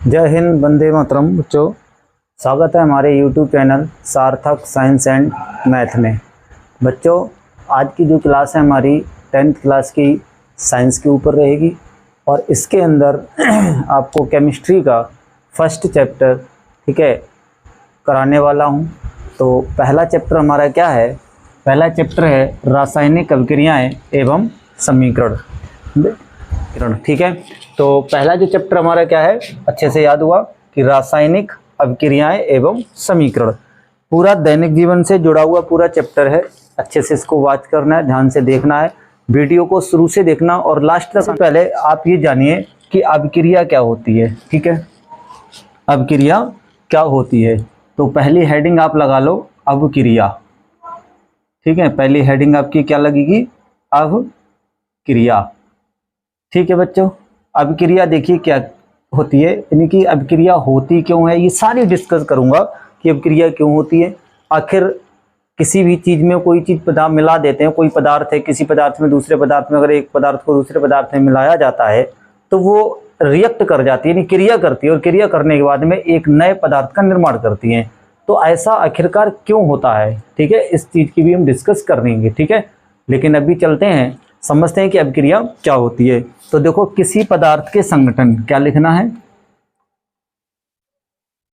जय हिंद, वंदे मातरम। बच्चों, स्वागत है हमारे YouTube चैनल सार्थक साइंस एंड मैथ में। बच्चों, आज की जो क्लास है हमारी 10th क्लास की साइंस के ऊपर रहेगी और इसके अंदर आपको केमिस्ट्री का फर्स्ट चैप्टर, ठीक है, कराने वाला हूं। तो पहला चैप्टर हमारा क्या है? पहला चैप्टर है रासायनिक अभिक्रियाएं एवं समीकरण, ठीक है। तो पहला जो चैप्टर हमारा क्या है, अच्छे से याद हुआ कि रासायनिक अभिक्रियाएं एवं समीकरण। पूरा दैनिक जीवन से जुड़ा हुआ पूरा चैप्टर है। अच्छे से इसको वॉच करना है, ध्यान से देखना है, वीडियो को शुरू से देखना और लास्ट तक। पहले आप ये जानिए कि अभिक्रिया क्या होती है, ठीक है। अभिक्रिया क्या होती है, तो पहली हेडिंग आप लगा लो अभिक्रिया, ठीक है। पहली हेडिंग आपकी क्या लगेगी? अभिक्रिया, ठीक है बच्चों। अभिक्रिया देखिए क्या होती है, यानी कि अभिक्रिया होती क्यों है, ये सारी डिस्कस करूंगा कि अभिक्रिया क्यों होती है। आखिर किसी भी चीज़ में कोई चीज़ पदार्थ मिला देते हैं, कोई पदार्थ है, किसी पदार्थ में दूसरे पदार्थ में अगर एक पदार्थ को दूसरे पदार्थ में मिलाया जाता है तो वो रिएक्ट कर जाती है, यानी क्रिया करती है और क्रिया करने के बाद में एक नए पदार्थ का निर्माण करती है। तो ऐसा आखिरकार क्यों होता है, ठीक है, इस चीज़ की भी हम डिस्कस कर लेंगे, ठीक है। लेकिन अभी चलते हैं, समझते हैं कि अभिक्रिया क्या होती है। तो देखो, किसी पदार्थ के संगठन, क्या लिखना है?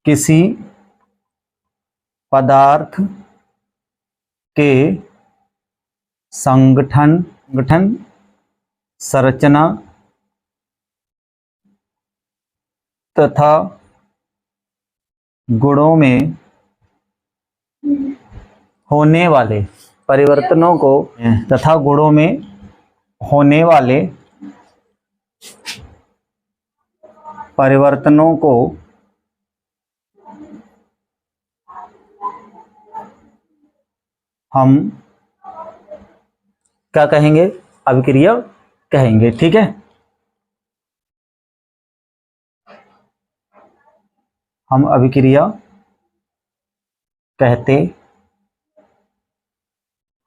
किसी पदार्थ के संगठन, संरचना तथा गुणों में होने वाले परिवर्तनों को तथा गुणों में होने वाले परिवर्तनों को हम क्या कहेंगे? अभिक्रिया कहेंगे, ठीक है। हम अभिक्रिया कहते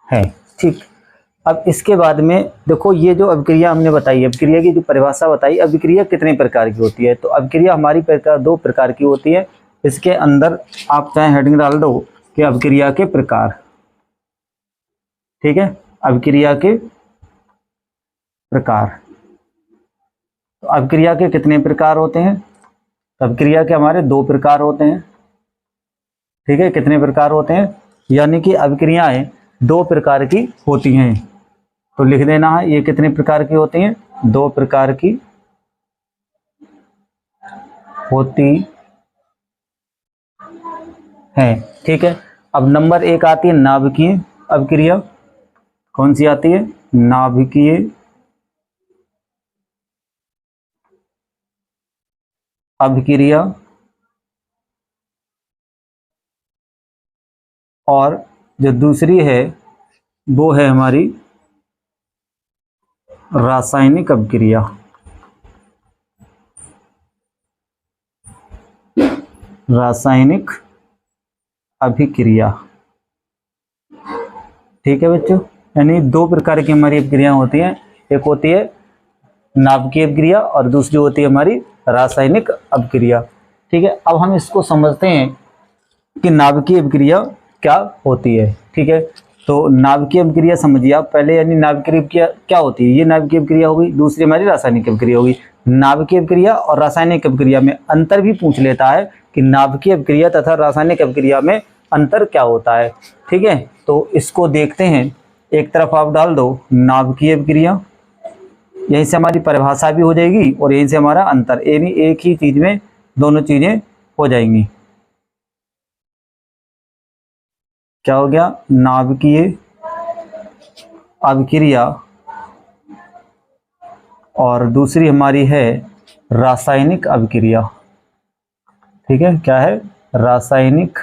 हैं, ठीक। अब इसके बाद में देखो, ये जो अभिक्रिया हमने बताई, अभिक्रिया की जो परिभाषा बताई, अभिक्रिया कितने प्रकार की होती है। तो अभिक्रिया हमारी दो प्रकार की होती है। इसके अंदर आप चाहे हेडिंग डाल दो कि अभिक्रिया के प्रकार, ठीक है, अभिक्रिया के प्रकार। तो अभिक्रिया के कितने प्रकार होते हैं? अभिक्रिया के हमारे दो प्रकार होते हैं, ठीक है। कितने प्रकार होते हैं? यानी कि अभिक्रियाएं दो प्रकार की होती हैं। तो लिख देना है, ये कितने प्रकार की होती हैं? दो प्रकार की होती हैं, ठीक है। अब नंबर एक आती है नाभिकीय अभिक्रिया। कौन सी आती है? नाभिकीय अभिक्रिया। और जो दूसरी है वो है हमारी रासायनिक अभिक्रिया। रासायनिक अभिक्रिया, ठीक है बच्चों। यानी दो प्रकार की हमारी अभिक्रिया होती हैं, एक होती है नाभिकीय अभिक्रिया और दूसरी होती है हमारी रासायनिक अभिक्रिया, ठीक है। अब हम इसको समझते हैं कि नाभिकीय अभिक्रिया क्या होती है, ठीक है। तो नाभिकीय अभिक्रिया समझिए आप पहले, यानी नाभिकीय अभिक्रिया क्या होती है? ये नाभिकीय अभिक्रिया होगी, दूसरी हमारी रासायनिक अभिक्रिया होगी। नाभिकीय अभिक्रिया और रासायनिक अभिक्रिया में अंतर भी पूछ लेता है कि नाभिकीय अभिक्रिया तथा रासायनिक अभिक्रिया में अंतर क्या होता है, ठीक है। तो इसको देखते हैं, एक तरफ आप डाल दो नाभिकीय अभिक्रिया, यहीं से हमारी परिभाषा भी हो जाएगी और यहीं से हमारा अंतर, यानी एक ही चीज में दोनों चीजें हो जाएंगी। क्या हो गया? नाभिकीय अभिक्रिया और दूसरी हमारी है रासायनिक अभिक्रिया, ठीक है। क्या है? रासायनिक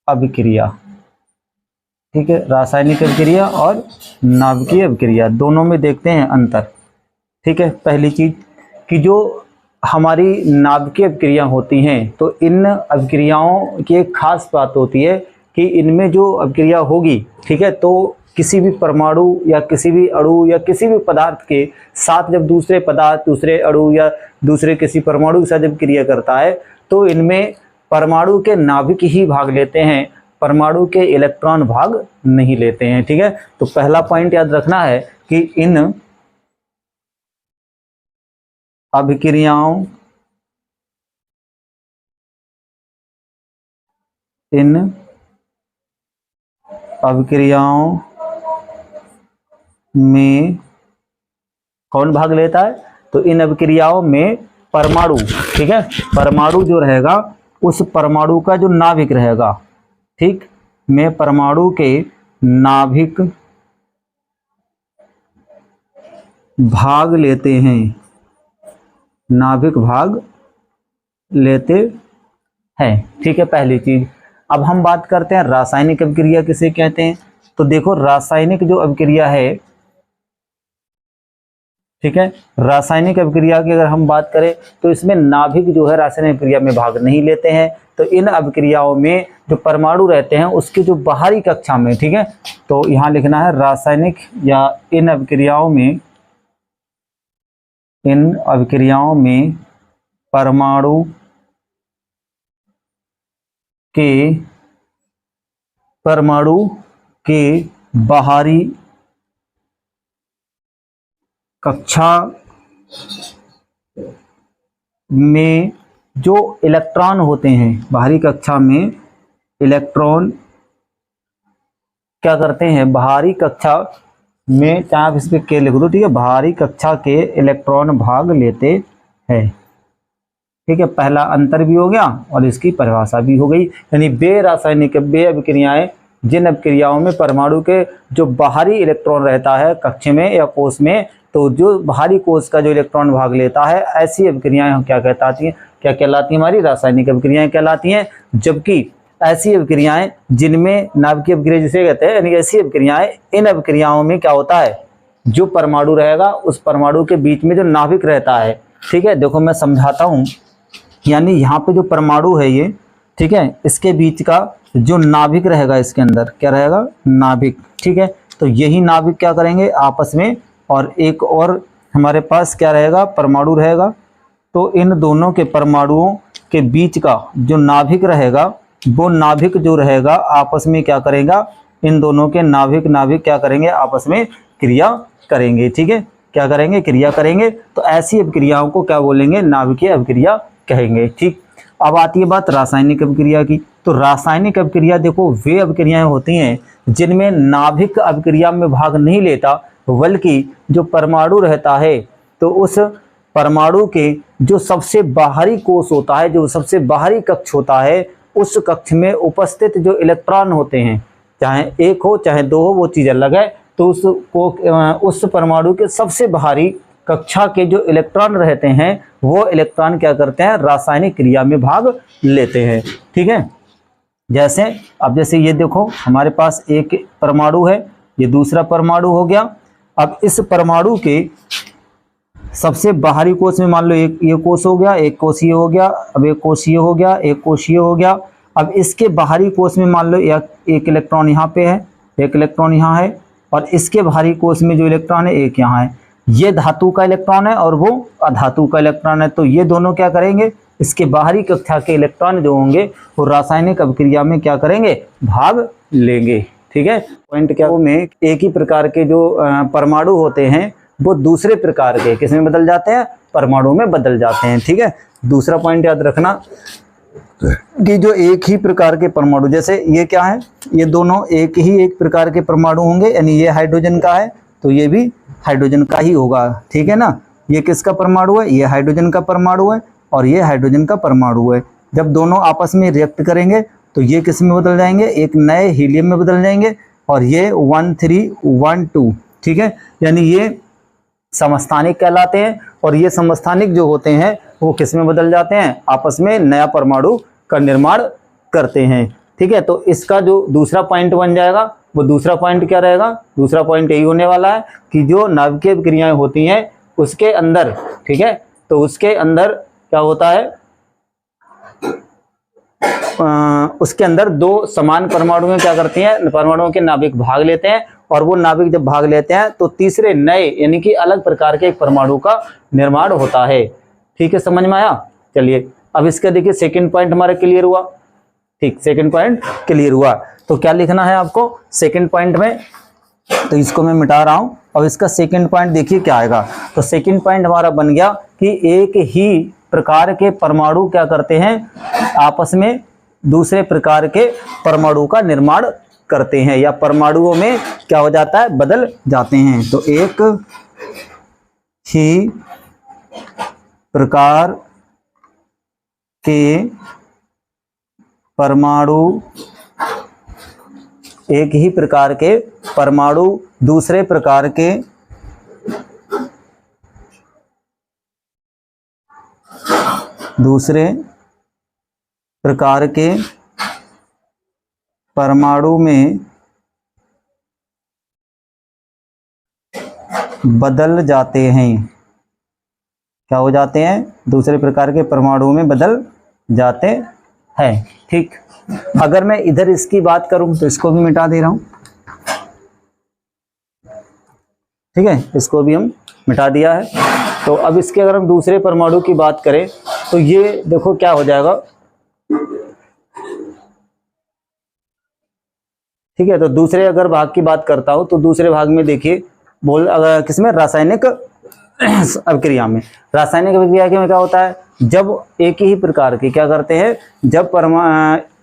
अभिक्रिया, ठीक है। रासायनिक अभिक्रिया और नाभिकीय अभिक्रिया दोनों में देखते हैं अंतर, ठीक है। पहली चीज कि जो हमारी नाभिकीय अभिक्रिया होती हैं, तो इन अभिक्रियाओं की एक खास बात होती है कि इनमें जो अभिक्रिया होगी, ठीक है, तो किसी भी परमाणु या किसी भी अणु या किसी भी पदार्थ के साथ जब दूसरे पदार्थ, दूसरे अणु या दूसरे किसी परमाणु के साथ जब क्रिया करता है तो इनमें परमाणु के नाभिक ही भाग लेते हैं, परमाणु के इलेक्ट्रॉन भाग नहीं लेते हैं। ठीक है, तो पहला पॉइंट याद रखना है कि इन अभिक्रियाओं में कौन भाग लेता है? तो इन अभिक्रियाओं में परमाणु, ठीक है, परमाणु जो रहेगा उस परमाणु का जो नाभिक रहेगा, ठीक, में परमाणु के नाभिक भाग लेते हैं, नाभिक भाग लेते हैं। ठीक है, पहली चीज। अब हम बात करते हैं रासायनिक अभिक्रिया किसे कहते हैं। तो देखो रासायनिक जो अभिक्रिया है, ठीक है, रासायनिक अभिक्रिया की अगर हम बात करें तो इसमें नाभिक जो है रासायनिक अभिक्रिया में भाग नहीं लेते हैं। तो इन अभिक्रियाओं में जो परमाणु रहते हैं उसकी जो बाहरी कक्षा में, ठीक है, तो यहां लिखना है रासायनिक या इन अभिक्रियाओं में परमाणु के बाहरी कक्षा में जो इलेक्ट्रॉन होते हैं, बाहरी कक्षा में इलेक्ट्रॉन क्या करते हैं, बाहरी कक्षा में, चाहे आप इस पे के लिख दो, ठीक है, बाहरी कक्षा के इलेक्ट्रॉन भाग लेते हैं। ठीक है, पहला अंतर भी हो गया और इसकी परिभाषा भी हो गई। यानी वे रासायनिक वे अभिक्रियाएं जिन अभिक्रियाओं में परमाणु के जो बाहरी इलेक्ट्रॉन रहता है कक्ष में या कोष में, तो जो बाहरी कोष का जो इलेक्ट्रॉन भाग लेता है, ऐसी अभिक्रियाएं हम क्या कहलाती हैं, क्या कहलाती हैं, हमारी रासायनिक अभिक्रियाएं कहलाती हैं। जबकि ऐसी अभिक्रियाएं जिनमें नाभिकीय अभिक्रिया जिसे कहते हैं, यानी ऐसी अभिक्रियाएं, इन अभिक्रियाओं में क्या होता है, जो परमाणु रहेगा उस परमाणु के बीच में जो नाभिक रहता है, ठीक है, देखो मैं समझाता हूं। यानी यहाँ पे जो परमाणु है ये, ठीक है, इसके बीच का जो नाभिक रहेगा, इसके अंदर क्या रहेगा, नाभिक, ठीक है, तो यही नाभिक क्या करेंगे आपस में, और एक और हमारे पास क्या रहेगा, परमाणु रहेगा। तो इन दोनों के परमाणुओं के बीच का जो नाभिक रहेगा, वो नाभिक जो रहेगा आपस में क्या करेगा, इन दोनों के नाभिक क्या करेंगे, आपस में क्रिया करेंगे। ठीक है, क्या करेंगे, क्रिया करेंगे। तो ऐसी अभिक्रियाओं को क्या बोलेंगे, नाभिकीय अभिक्रिया कहेंगे। ठीक, अब आती है बात रासायनिक अभिक्रिया की। तो रासायनिक अभिक्रिया देखो वे अभिक्रियाएं होती हैं जिनमें नाभिक अभिक्रिया में भाग नहीं लेता, बल्कि जो परमाणु रहता है तो उस परमाणु के जो सबसे बाहरी कोष होता है, जो सबसे बाहरी कक्ष होता है, उस कक्ष में उपस्थित जो इलेक्ट्रॉन होते हैं, चाहे एक हो चाहे दो हो, वो चीज़ अलग है, तो उस परमाणु के सबसे बाहरी कक्षा के जो इलेक्ट्रॉन रहते हैं, वो इलेक्ट्रॉन क्या करते हैं, रासायनिक क्रिया में भाग लेते हैं। ठीक है, जैसे अब जैसे ये देखो हमारे पास एक परमाणु है, ये दूसरा परमाणु हो गया। अब इस परमाणु के सबसे बाहरी कोष में मान लो एक ये कोष हो गया, एक कोषीय हो गया, अब एक कोषीय हो गया, एक कोषीय हो गया। अब इसके बाहरी कोष में मान लो एक इलेक्ट्रॉन यहाँ पे है, एक इलेक्ट्रॉन यहाँ है, और इसके बाहरी कोष में जो इलेक्ट्रॉन है एक यहाँ है। ये धातु का इलेक्ट्रॉन है और वो अधातु का इलेक्ट्रॉन है। तो ये दोनों क्या करेंगे, इसके बाहरी कक्षा के इलेक्ट्रॉन जो होंगे वो रासायनिक अभिक्रिया में क्या करेंगे, भाग लेंगे। ठीक है, पॉइंट क्या में एक ही प्रकार के जो परमाणु होते हैं वो दूसरे प्रकार के किस में बदल जाते हैं, परमाणु में बदल जाते हैं। ठीक है, दूसरा पॉइंट याद रखना कि जो एक ही प्रकार के परमाणु, जैसे ये क्या है, ये दोनों एक प्रकार के परमाणु होंगे, यानी ये हाइड्रोजन का है तो ये भी हाइड्रोजन का ही होगा। ठीक है ना, ये किसका परमाणु है, ये हाइड्रोजन का परमाणु है और ये हाइड्रोजन का परमाणु है। जब दोनों आपस में रिएक्ट करेंगे तो ये किस में बदल जाएंगे, एक नए हीलियम में बदल जाएंगे, और ये 1312। ठीक है, यानी ये समस्थानिक कहलाते हैं, और ये समस्थानिक जो होते हैं वो किस में बदल जाते हैं, आपस में नया परमाणु का निर्माण करते हैं। ठीक है, तो इसका जो दूसरा पॉइंट बन जाएगा, वो दूसरा पॉइंट क्या रहेगा, दूसरा पॉइंट यही होने वाला है कि जो नाभिकीय अभिक्रियाएं होती हैं उसके अंदर, ठीक है, तो उसके अंदर क्या होता है, उसके अंदर दो समान परमाणुएं क्या करती हैं, परमाणुओं के नाभिक भाग लेते हैं, और वो नाभिक जब भाग लेते हैं तो तीसरे नए यानी कि अलग प्रकार के एक परमाणु का निर्माण होता है। ठीक है, समझ में आया? चलिए अब इसका देखिए सेकंड पॉइंट हमारा क्लियर हुआ। ठीक, सेकंड पॉइंट क्लियर हुआ। तो क्या लिखना है आपको सेकंड पॉइंट में, तो इसको मैं मिटा रहा हूं और इसका सेकंड पॉइंट देखिए क्या आएगा। तो सेकंड पॉइंट हमारा बन गया कि एक ही प्रकार के परमाणु क्या करते हैं, आपस में दूसरे प्रकार के परमाणु का निर्माण करते हैं या परमाणुओं में क्या हो जाता है, बदल जाते हैं। तो एक ही प्रकार के परमाणु, एक ही प्रकार के परमाणु दूसरे प्रकार के परमाणु में बदल जाते हैं। क्या हो जाते हैं, दूसरे प्रकार के परमाणु में बदल जाते हैं। ठीक, अगर मैं इधर इसकी बात करूं तो इसको भी मिटा दे रहा हूं। ठीक है, इसको भी हम मिटा दिया है। तो अब इसके अगर हम दूसरे परमाणु की बात करें तो ये देखो क्या हो जाएगा। ठीक है, तो दूसरे अगर भाग की बात करता हूं तो दूसरे भाग में देखिए अगर किसमें, रासायनिक अभिक्रिया में। रासायनिक अभिक्रिया में क्या होता है, जब एक ही प्रकार के क्या करते हैं, जब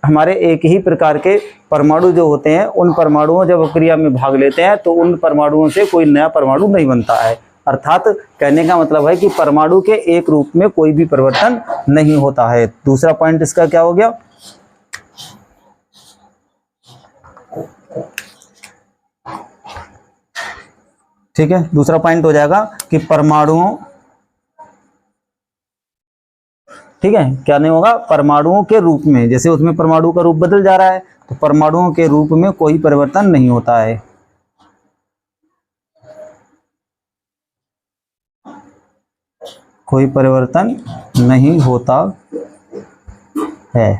हमारे एक ही प्रकार के परमाणु जो होते हैं उन परमाणुओं जब अभिक्रिया में भाग लेते हैं तो उन परमाणुओं से कोई नया परमाणु नहीं बनता है। अर्थात कहने का मतलब है कि परमाणु के एक रूप में कोई भी परिवर्तन नहीं होता है। दूसरा पॉइंट इसका क्या हो गया, ठीक है, दूसरा पॉइंट हो जाएगा कि परमाणुओं, ठीक है, क्या नहीं होगा, परमाणुओं के रूप में, जैसे उसमें परमाणु का रूप बदल जा रहा है तो परमाणुओं के रूप में कोई परिवर्तन नहीं होता है। कोई परिवर्तन नहीं होता है।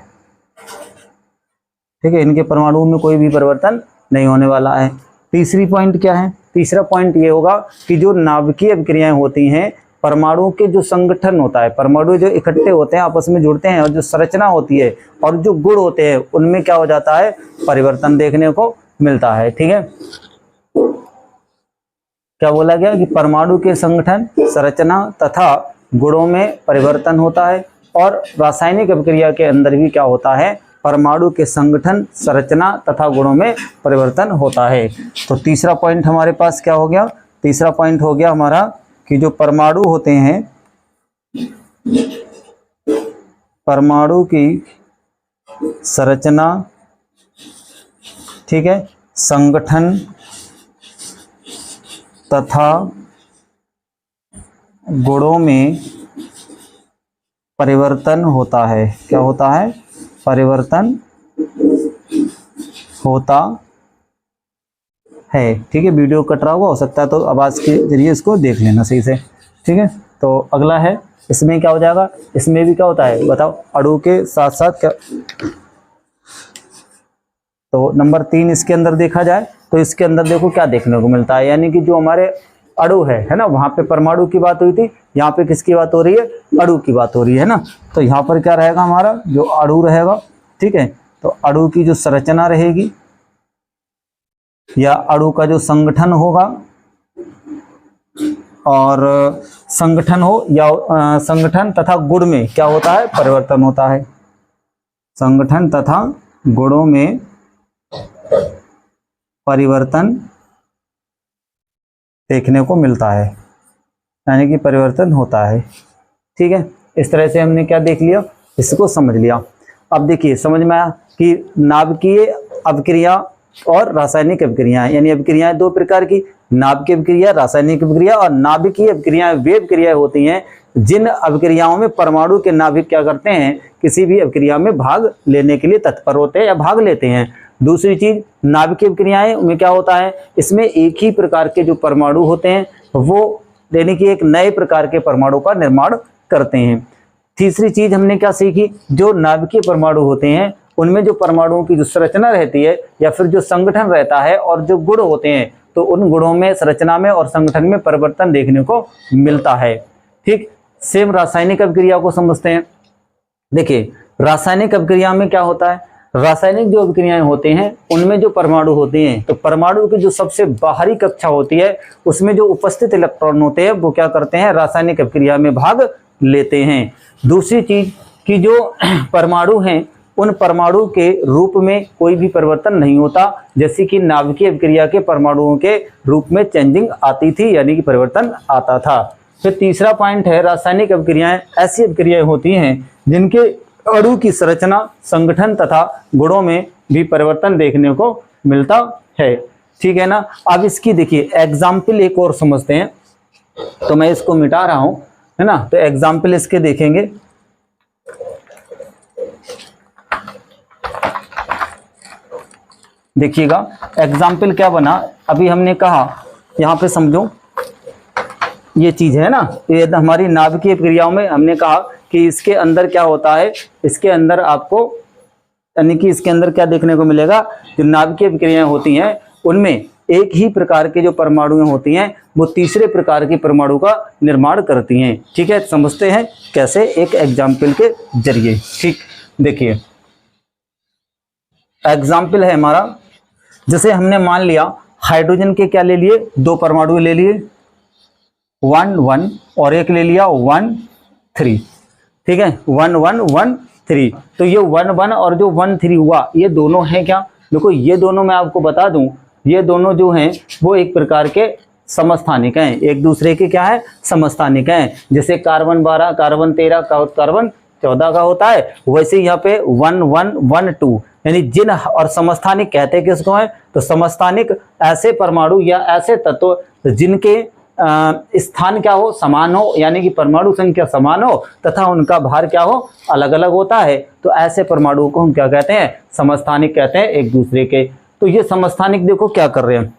ठीक है, इनके परमाणुओं में कोई भी परिवर्तन नहीं होने वाला है। तीसरी पॉइंट क्या है, तीसरा पॉइंट ये होगा कि जो नाभिकीय अभिक्रियाएं होती हैं, परमाणुओं के जो संगठन होता है, परमाणु जो इकट्ठे होते हैं आपस में जुड़ते हैं और जो संरचना होती है और जो गुण होते हैं उनमें क्या हो जाता है, परिवर्तन देखने को मिलता है। ठीक है, क्या बोला गया कि परमाणु के संगठन, संरचना तथा गुणों में परिवर्तन होता है और रासायनिक अभिक्रिया के अंदर भी क्या होता है, परमाणु के संगठन, संरचना तथा गुणों में परिवर्तन होता है। तो तीसरा पॉइंट हमारे पास क्या हो गया, तीसरा पॉइंट हो गया हमारा कि जो परमाणु होते हैं, परमाणु की संरचना, ठीक है, संगठन तथा गुणों में परिवर्तन होता है। क्या होता है, परिवर्तन होता है। ठीक है, वीडियो कट रहा हुआ हो सकता है तो आवाज के जरिए इसको देख लेना सही से। ठीक है, तो अगला है, इसमें क्या हो जाएगा, इसमें भी क्या होता है बताओ, अणु के साथ साथ क्या। तो नंबर 3 इसके अंदर देखा जाए तो इसके अंदर देखो क्या देखने को मिलता है, यानी कि जो हमारे अणु है ना, वहां पे परमाणु की बात हुई थी, यहाँ पे किसकी बात हो रही है, अणु की बात हो रही है ना। तो यहाँ पर क्या रहेगा, हमारा जो अणु रहेगा, ठीक है, तो अणु की जो संरचना रहेगी या अणु का जो संगठन होगा, और संगठन हो या संगठन तथा गुण में क्या होता है, परिवर्तन होता है। संगठन तथा गुणों में परिवर्तन देखने को मिलता है, यानी कि परिवर्तन होता है। ठीक है, इस तरह से हमने क्या देख लिया, इसको समझ लिया। अब देखिए समझ में आया कि नाभिकीय अभिक्रिया और रासायनिक अभिक्रियाएं, यानी अभिक्रियाएं दो प्रकार की, नाभिकीय अभिक्रिया, रासायनिक अभिक्रिया। और नाभिकीय अभिक्रियाएं वे अभिक्रियाएं होती हैं जिन अभिक्रियाओं में परमाणु के नाभिक क्या करते हैं, किसी भी अभिक्रिया में भाग लेने के लिए तत्पर होते हैं या भाग लेते हैं। दूसरी चीज, नाभिकीय अभिक्रियाएं में क्या होता है, इसमें एक ही प्रकार के जो परमाणु होते हैं वो यानी कि एक नए प्रकार के परमाणु का निर्माण करते हैं। तीसरी चीज हमने क्या सीखी, जो नाभिकीय परमाणु होते हैं उनमें जो परमाणुओं की जो संरचना रहती है या फिर जो संगठन रहता है और जो गुण होते हैं तो उन गुणों में, संरचना में और संगठन में परिवर्तन देखने को मिलता है। ठीक, सेम रासायनिक अभिक्रिया को समझते हैं। देखिए रासायनिक अभिक्रिया में क्या होता है, रासायनिक जो अभिक्रियाएं होते हैं उनमें जो परमाणु होते हैं, तो परमाणु की जो सबसे बाहरी कक्षा होती है उसमें जो उपस्थित इलेक्ट्रॉन होते हैं वो क्या करते हैं, रासायनिक अभिक्रिया में भाग लेते हैं। दूसरी चीज कि जो परमाणु हैं उन परमाणु के रूप में कोई भी परिवर्तन नहीं होता, जैसे कि नाभिकीय अभिक्रिया के परमाणुओं के रूप में चेंजिंग आती थी, यानी कि परिवर्तन आता था। फिर तीसरा पॉइंट है, रासायनिक अभिक्रियाएं ऐसी अभिक्रियाएं होती हैं जिनके अणु की संरचना, संगठन तथा गुणों में भी परिवर्तन देखने को मिलता है। ठीक है ना। अब इसकी देखिए एग्जाम्पल एक और समझते हैं, तो मैं इसको मिटा रहा हूं, है ना। तो एग्जाम्पल इसके देखेंगे। देखिएगा एग्जाम्पल क्या बना, अभी हमने कहा यहाँ पे समझो ये चीज है ना, ये हमारी नाभिकीय क्रियाओं में हमने कहा कि इसके अंदर क्या होता है, इसके अंदर आपको यानी कि इसके अंदर क्या देखने को मिलेगा, जो नाभिकीय क्रियाएं होती हैं उनमें एक ही प्रकार के जो परमाणु होती हैं वो तीसरे प्रकार के परमाणु का निर्माण करती हैं। ठीक है, समझते हैं कैसे, एक एग्जाम्पल के जरिए। ठीक, देखिए एग्जाम्पल है हमारा, जैसे हमने मान लिया हाइड्रोजन के क्या ले लिए, 2 परमाणु ले लिए, 1 1 और एक ले लिया 1 3। ठीक है, 1 1 1 3। तो ये 1 1 और जो 1 3 हुआ ये दोनों हैं क्या, देखो ये दोनों मैं आपको बता दूं, ये दोनों जो हैं वो एक प्रकार के समस्थानिक हैं, एक दूसरे के क्या है, समस्थानिक हैं। जैसे कार्बन 12 कार्बन 13 कार्बन 14 का होता है, वैसे यहाँ पे 1 1 1 2 यानी जिन, और समस्थानिक कहते हैं किसको है, तो समस्थानिक ऐसे परमाणु या ऐसे तत्व जिनके स्थान क्या हो, समान हो, यानी कि परमाणु संख्या समान हो तथा उनका भार क्या हो, अलग अलग होता है। तो ऐसे परमाणुओं को हम क्या कहते हैं, समस्थानिक कहते हैं एक दूसरे के। तो ये समस्थानिक देखो क्या कर रहे हैं,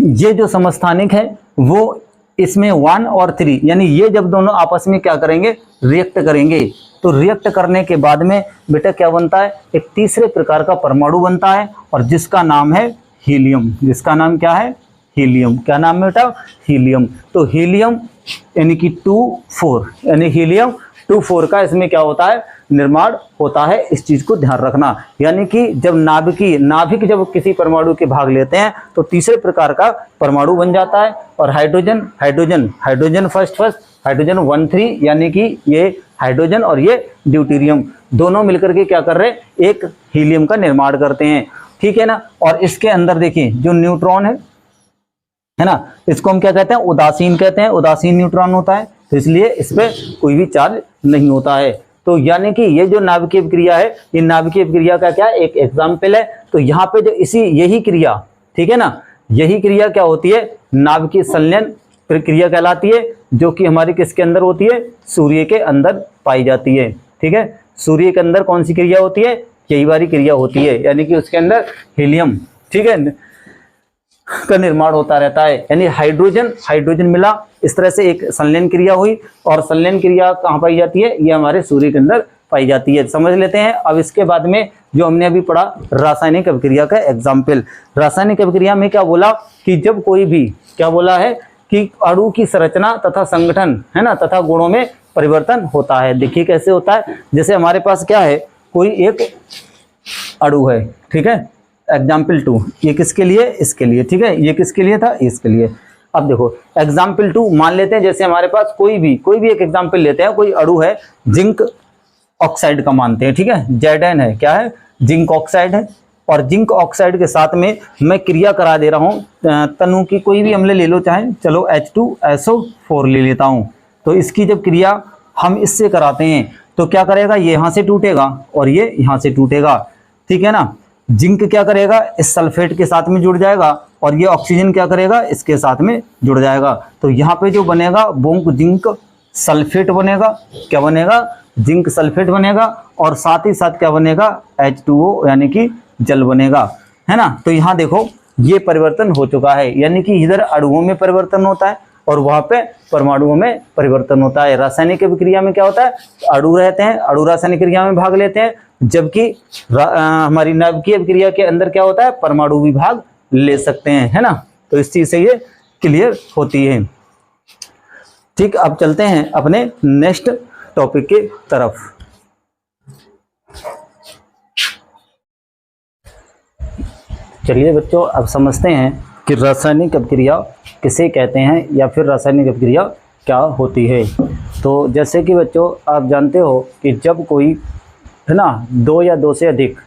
ये जो समस्थानिक है वो इसमें 1 और 3 यानी ये जब दोनों आपस में क्या करेंगे, रिएक्ट करेंगे, तो रिएक्ट करने के बाद में बेटा क्या बनता है, एक तीसरे प्रकार का परमाणु बनता है और जिसका नाम है हीलियम। जिसका नाम क्या है, हीलियम। क्या नाम है बेटा, हीलियम। तो हीलियम यानी कि 2 4 यानी हीलियम 2 4 का इसमें क्या होता है, निर्माण होता है। इस चीज को ध्यान रखना, यानी कि जब नाभिक जब किसी परमाणु के भाग लेते हैं तो तीसरे प्रकार का परमाणु बन जाता है। और हाइड्रोजन फर्स्ट हाइड्रोजन 1 3 यानी कि ये हाइड्रोजन और ये ड्यूटेरियम दोनों मिलकर के क्या कर रहे हैं, एक हीलियम का निर्माण करते हैं। ठीक है ना। और इसके अंदर देखिए जो न्यूट्रॉन है ना, इसको हम क्या कहते हैं, उदासीन कहते हैं, उदासीन न्यूट्रॉन होता है, तो इसलिए इस पे कोई भी चार्ज नहीं होता है। तो यानी कि ये जो नाभिकीय क्रिया है, ये नाभिकीय क्रिया का क्या एक एग्जाम्पल है। तो यहाँ पे जो यही क्रिया, ठीक है ना, यही क्रिया क्या होती है, नाभिकीय संलयन प्रक्रिया कहलाती है, जो कि हमारी किसके अंदर होती है, सूर्य के अंदर पाई जाती है। ठीक है, सूर्य के अंदर कौन सी क्रिया होती है, यही वाली क्रिया होती है, यानी कि उसके अंदर हीलियम, ठीक है, का निर्माण होता रहता है। यानी हाइड्रोजन मिला, इस तरह से एक संलयन क्रिया हुई। और संलयन क्रिया कहाँ पाई जाती है, ये हमारे सूर्य के अंदर पाई जाती है। समझ लेते हैं। अब इसके बाद में जो हमने अभी पढ़ा रासायनिक अभिक्रिया का एग्जाम्पल, रासायनिक अभिक्रिया में क्या बोला कि जब कोई भी, क्या बोला है कि अणु की संरचना तथा संगठन, है ना, तथा गुणों में परिवर्तन होता है। देखिए कैसे होता है, जैसे हमारे पास क्या है, कोई एक अणु है, ठीक है, एग्जाम्पल 2, ये किसके लिए, इसके लिए, ठीक है, ये किसके लिए था, इसके लिए। अब देखो एग्जाम्पल 2 मान लेते हैं, जैसे हमारे पास कोई भी एक एग्जाम्पल लेते हैं, कोई अणु है जिंक ऑक्साइड का मानते हैं, ठीक है, Zn है, क्या है, जिंक ऑक्साइड है। और जिंक ऑक्साइड के साथ में मैं क्रिया करा दे रहा हूँ तनु की, कोई भी अम्ल ले लो, चाहे चलो H2SO4 ले लेता हूँ। तो इसकी जब क्रिया हम इससे कराते हैं तो क्या करेगा, ये यहाँ से टूटेगा और ये यहाँ से टूटेगा, ठीक है ना। जिंक क्या करेगा, इस सल्फेट के साथ में जुड़ जाएगा और ये ऑक्सीजन क्या करेगा, इसके साथ में जुड़ जाएगा। तो यहाँ पे जो बनेगा वो जिंक सल्फेट बनेगा, क्या बनेगा, जिंक सल्फेट बनेगा। और साथ ही साथ क्या बनेगा, H2O यानी कि जल बनेगा, है ना। तो यहाँ देखो ये परिवर्तन हो चुका है, यानी कि इधर अणुओं में परिवर्तन होता है और वहां पे परमाणुओं में परिवर्तन होता है। रासायनिक अभिक्रिया में क्या होता है, अणु रहते हैं, अणु रासायनिक क्रिया में भाग लेते हैं, जबकि हमारी नाभिकीय अभिक्रिया के अंदर क्या होता है, परमाणु भी भाग ले सकते हैं, है ना। तो इस चीज से ये क्लियर होती है। ठीक, अब चलते हैं अपने नेक्स्ट टॉपिक के तरफ। चलिए बच्चों, अब समझते हैं कि रासायनिक अभिक्रिया किसे कहते हैं या फिर रासायनिक अभिक्रिया क्या होती है। तो जैसे कि बच्चों आप जानते हो कि जब कोई, है ना, दो या दो से अधिक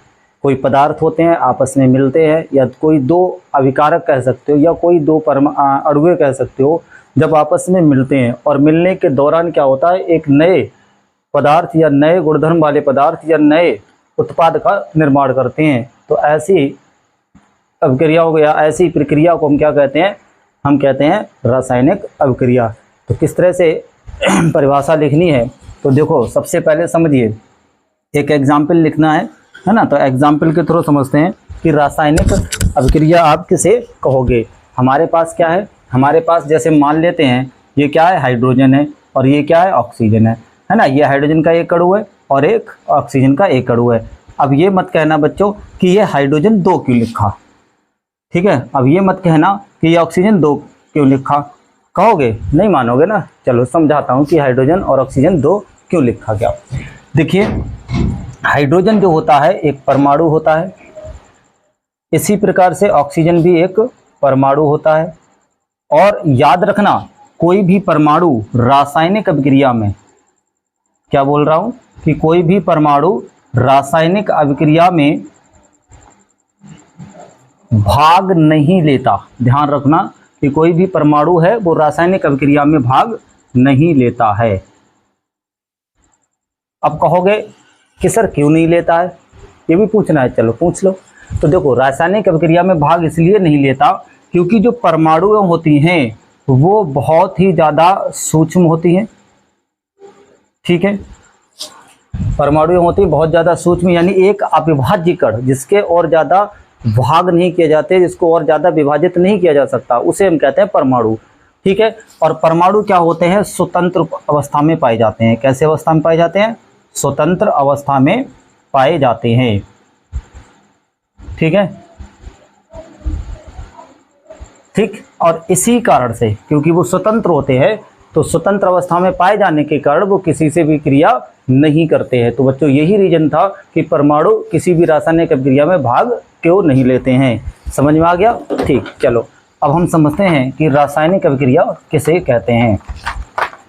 कोई पदार्थ होते हैं, आपस में मिलते हैं, या कोई दो अभिकारक कह सकते हो या कोई दो अणुए कह सकते हो, जब आपस में मिलते हैं और मिलने के दौरान क्या होता है, एक नए पदार्थ या नए गुणधर्म वाले पदार्थ या नए उत्पाद का निर्माण करते हैं। तो ऐसी अभिक्रिया हो गया, ऐसी प्रक्रिया को हम क्या कहते हैं, हम कहते हैं रासायनिक अभिक्रिया। तो किस तरह से परिभाषा लिखनी है, तो देखो सबसे पहले समझिए, एक एग्जाम्पल लिखना है ना। तो एग्जाम्पल के थ्रू समझते हैं कि रासायनिक अभिक्रिया आप किसे कहोगे। हमारे पास क्या है, हमारे पास जैसे मान लेते हैं ये क्या है, हाइड्रोजन है, और ये क्या है, ऑक्सीजन है ना। ये हाइड्रोजन का एक अणु है और एक ऑक्सीजन का एक अणु है। अब ये मत कहना बच्चों कि ये हाइड्रोजन 2 क्यों लिखा, ठीक है। अब ये मत कहना कि ये ऑक्सीजन 2 क्यों लिखा, कहोगे, नहीं मानोगे ना। चलो समझाता हूँ कि हाइड्रोजन और ऑक्सीजन 2 क्यों लिखा गया। देखिए, हाइड्रोजन जो होता है एक परमाणु होता है, इसी प्रकार से ऑक्सीजन भी एक परमाणु होता है। और याद रखना, कोई भी परमाणु रासायनिक अभिक्रिया में, क्या बोल रहा हूं, कि कोई भी परमाणु रासायनिक अभिक्रिया में भाग नहीं लेता। ध्यान रखना कि कोई भी परमाणु है वो रासायनिक अभिक्रिया में भाग नहीं लेता है। अब कहोगे कि सर क्यों नहीं लेता है, ये भी पूछना है, चलो पूछ लो। तो देखो, रासायनिक अभिक्रिया में भाग इसलिए नहीं लेता क्योंकि जो परमाणु होती हैं वो बहुत ही ज़्यादा सूक्ष्म होती हैं, ठीक है। परमाणु होती बहुत ज़्यादा सूक्ष्म, यानी एक अविभाज्य कण जिसके और ज़्यादा भाग नहीं किए जाते, जिसको और ज़्यादा विभाजित नहीं किया जा सकता, उसे हम कहते हैं परमाणु, ठीक है। और परमाणु क्या होते हैं, स्वतंत्र अवस्था में पाए जाते हैं। कैसे अवस्था में पाए जाते हैं, स्वतंत्र अवस्था में पाए जाते हैं, ठीक है, ठीक। और इसी कारण से, क्योंकि वो स्वतंत्र होते हैं, तो स्वतंत्र अवस्था में पाए जाने के कारण वो किसी से भी क्रिया नहीं करते हैं। तो बच्चों यही रीजन था कि परमाणु किसी भी रासायनिक अभिक्रिया में भाग क्यों नहीं लेते हैं। समझ में आ गया, ठीक। चलो अब हम समझते हैं कि रासायनिक अभिक्रिया किसे कहते हैं।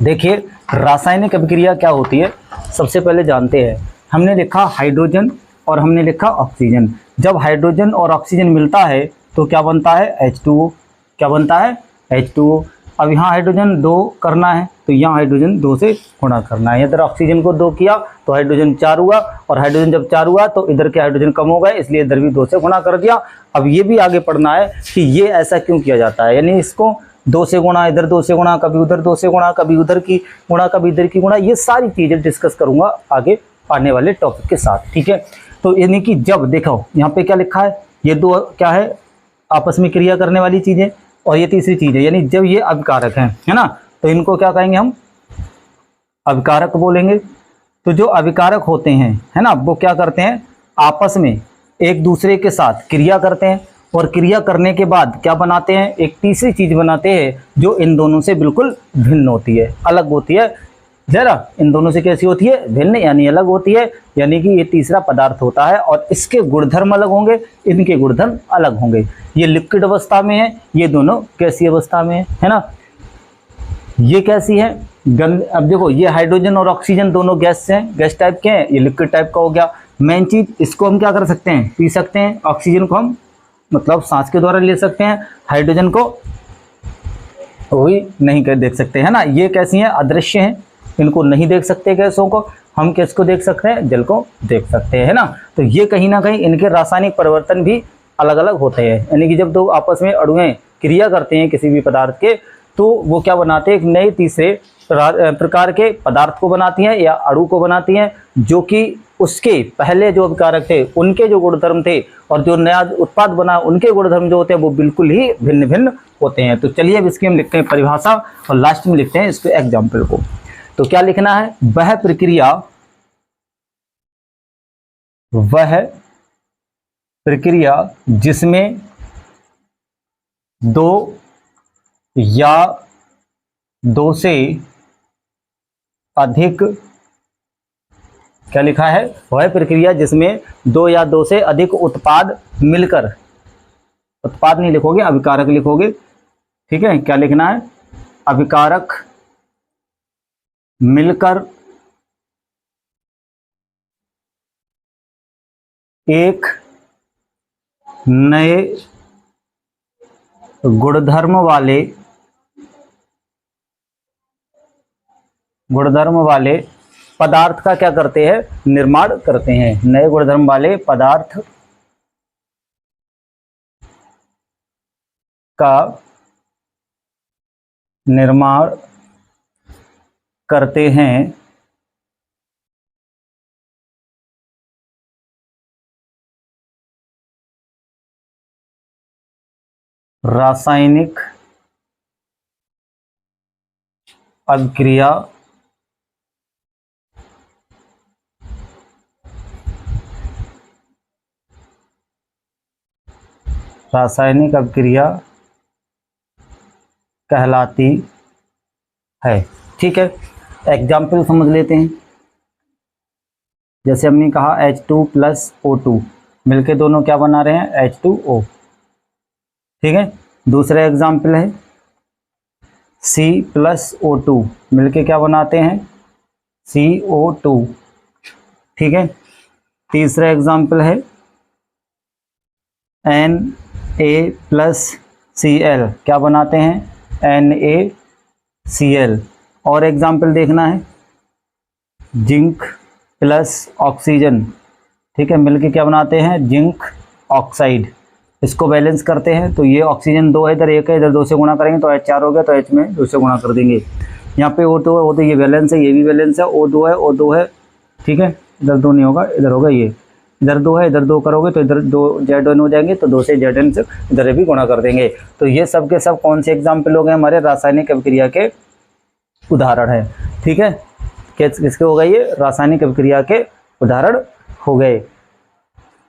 देखिए, रासायनिक अभिक्रिया क्या होती है, सबसे पहले जानते हैं। हमने लिखा हाइड्रोजन और हमने लिखा ऑक्सीजन। जब हाइड्रोजन और ऑक्सीजन मिलता है तो क्या बनता है, H2O। क्या बनता है, H2O। अब यहाँ हाइड्रोजन 2 करना है तो यहाँ हाइड्रोजन 2 से गुणा करना है। इधर ऑक्सीजन को 2 किया तो हाइड्रोजन 4 हुआ, और हाइड्रोजन जब 4 हुआ तो इधर के हाइड्रोजन कम हो गए, इसलिए इधर भी 2 से गुणा कर दिया। अब ये भी आगे पढ़ना है कि ये ऐसा क्यों किया जाता है, यानी इसको 2 से गुणा, इधर 2 से गुणा, कभी उधर 2 से गुणा, कभी उधर की गुणा, कभी इधर की गुणा। ये सारी चीज़ें डिस्कस करूँगा आगे आने वाले टॉपिक के साथ, ठीक है। तो यानी कि जब देखो यहाँ पे क्या लिखा है, ये 2 क्या है, आपस में क्रिया करने वाली चीज़ें, और ये तीसरी चीज़ है, यानी जब ये अभिकारक हैं, है ना, तो इनको क्या कहेंगे हम, अभिकारक बोलेंगे। तो जो अभिकारक होते हैं, है ना, वो क्या करते हैं, आपस में एक दूसरे के साथ क्रिया करते हैं, और क्रिया करने के बाद क्या बनाते हैं, एक तीसरी चीज़ बनाते हैं जो इन दोनों से बिल्कुल भिन्न होती है, अलग होती है। जरा इन दोनों से कैसी होती है, भिन्न, यानी अलग होती है, यानी कि ये तीसरा पदार्थ होता है और इसके गुणधर्म अलग होंगे, इनके गुणधर्म अलग होंगे। ये लिक्विड अवस्था में है, ये दोनों गैसीय अवस्था में है ना। ये कैसी है, अब देखो, ये हाइड्रोजन और ऑक्सीजन दोनों गैस हैं, गैस टाइप के हैं, ये लिक्विड टाइप का हो गया। मेन चीज, इसको हम क्या कर सकते हैं, पी सकते हैं। ऑक्सीजन को हम मतलब सांस के द्वारा ले सकते हैं, हाइड्रोजन को वही नहीं कर देख सकते, है ना। ये कैसी हैं, अदृश्य हैं, इनको नहीं देख सकते गैसों को। हम किसको देख सकते हैं, जल को देख सकते हैं, है ना। तो ये कहीं ना कहीं इनके रासायनिक परिवर्तन भी अलग अलग होते हैं, यानी कि जब दो आपस में अणुएं क्रिया करते हैं किसी भी पदार्थ के, तो वो क्या बनाते हैं, एक नए तीसरे प्रकार के पदार्थ को बनाती हैं या अणु को बनाती हैं, जो कि उसके पहले जो अभिकारक थे उनके जो गुणधर्म थे, और जो नया उत्पाद बना उनके गुणधर्म जो होते हैं वो बिल्कुल ही भिन्न भिन्न होते हैं। तो चलिए अब इसकी हम लिखते हैं परिभाषा और लास्ट में लिखते हैं इसके एग्जाम्पल को। तो क्या लिखना है, वह प्रक्रिया जिसमें दो या दो से अधिक, क्या लिखा है, वह प्रक्रिया जिसमें दो या दो से अधिक उत्पाद मिलकर, उत्पाद नहीं लिखोगे, अभिकारक लिखोगे, ठीक है। क्या लिखना है, अभिकारक मिलकर एक नए गुणधर्म वाले पदार्थ का क्या करते हैं, निर्माण करते हैं। नए गुणधर्म वाले पदार्थ का निर्माण करते हैं। रासायनिक अभिक्रिया कहलाती है, ठीक है। एग्जाम्पल समझ लेते हैं। जैसे हमने कहा H2 + O2 मिलके दोनों क्या बना रहे हैं, H2O, ठीक है। दूसरा एग्जाम्पल है C + O2 मिलके क्या बनाते हैं, CO2, ठीक है। तीसरा एग्जाम्पल है Na + Cl, क्या बनाते हैं, NaCl। और एग्जाम्पल देखना है जिंक + ऑक्सीजन, ठीक है, मिलके क्या बनाते हैं, जिंक ऑक्साइड। इसको बैलेंस करते हैं तो ये ऑक्सीजन 2 है, इधर 1 है, इधर 2 से गुणा करेंगे तो H4 हो गया, तो H में 2 से गुणा कर देंगे। यहाँ पे O2 है, O तो ये बैलेंस है, ये भी बैलेंस है, O2 है, O2 है, ठीक है। इधर 2 नहीं होगा, इधर होगा, ये इधर 2 है, इधर 2 करोगे तो इधर 2 Zn हो जाएंगे, तो 2 से Zn से इधर भी गुणा कर देंगे। तो ये सब के सब कौन से एग्जाम्पल हो गए, हमारे रासायनिक अभिक्रिया के उदाहरण है, ठीक है। किसके हो गए, ये रासायनिक अभिक्रिया के उदाहरण हो गए।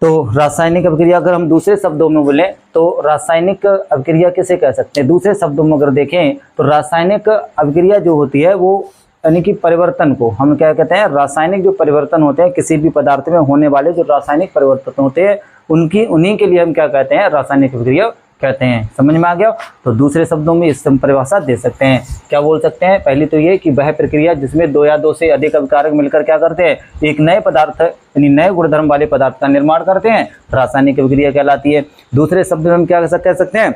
तो रासायनिक अभिक्रिया अगर हम दूसरे शब्दों में बोलें तो रासायनिक अभिक्रिया किसे कह सकते हैं, दूसरे शब्दों में अगर देखें तो रासायनिक अभिक्रिया जो होती है वो यानी कि परिवर्तन को हम क्या कहते हैं, रासायनिक जो परिवर्तन होते हैं किसी भी पदार्थ में होने वाले जो रासायनिक परिवर्तन होते हैं उन्हीं के लिए हम क्या कहते हैं, रासायनिक अभिक्रिया कहते हैं। समझ में आ गया। तो दूसरे शब्दों में इस परिभाषा दे सकते हैं, क्या बोल सकते हैं, पहली तो ये कि वह प्रक्रिया जिसमें दो या दो से अधिक अभिकारक मिलकर क्या करते हैं, एक नए पदार्थ यानी नए गुणधर्म वाले पदार्थ का निर्माण करते हैं, रासायनिक अभिक्रिया कहलाती है। दूसरे शब्द में हम क्या कह सकते हैं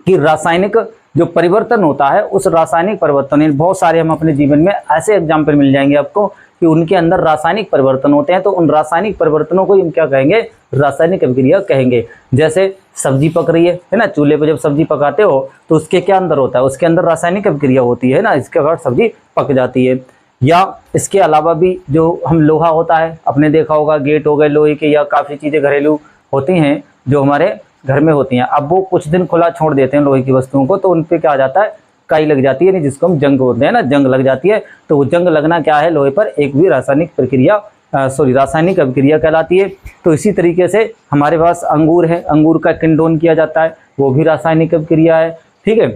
कि रासायनिक जो परिवर्तन होता है उस रासायनिक परिवर्तन, बहुत सारे हम अपने जीवन में ऐसे एग्जाम्पल मिल जाएंगे आपको कि उनके अंदर रासायनिक परिवर्तन होते हैं, तो उन रासायनिक परिवर्तनों को हम क्या कहेंगे, रासायनिक अभिक्रिया कहेंगे। जैसे सब्जी पक रही है ना, चूल्हे पर जब सब्जी पकाते हो तो उसके क्या अंदर होता है, उसके अंदर रासायनिक अभिक्रिया होती है ना, इसके बाद सब्जी पक जाती है। या इसके अलावा भी जो हम लोहा होता है, आपने देखा होगा गेट हो गए लोहे के, या काफ़ी चीज़ें घरेलू होती हैं जो हमारे घर में होती हैं, अब वो कुछ दिन खुला छोड़ देते हैं लोहे की वस्तुओं को, तो उन पे क्या आ जाता है, काई लग जाती है, जिसको हम जंग बोलते हैं ना, जंग लग जाती है। तो वो जंग लगना क्या है, लोहे पर एक भी रासायनिक प्रक्रिया रासायनिक अभिक्रिया कहलाती है। तो इसी तरीके से हमारे पास अंगूर है, अंगूर का किंडोन किया जाता है, वो भी रासायनिक अभिक्रिया है, ठीक है।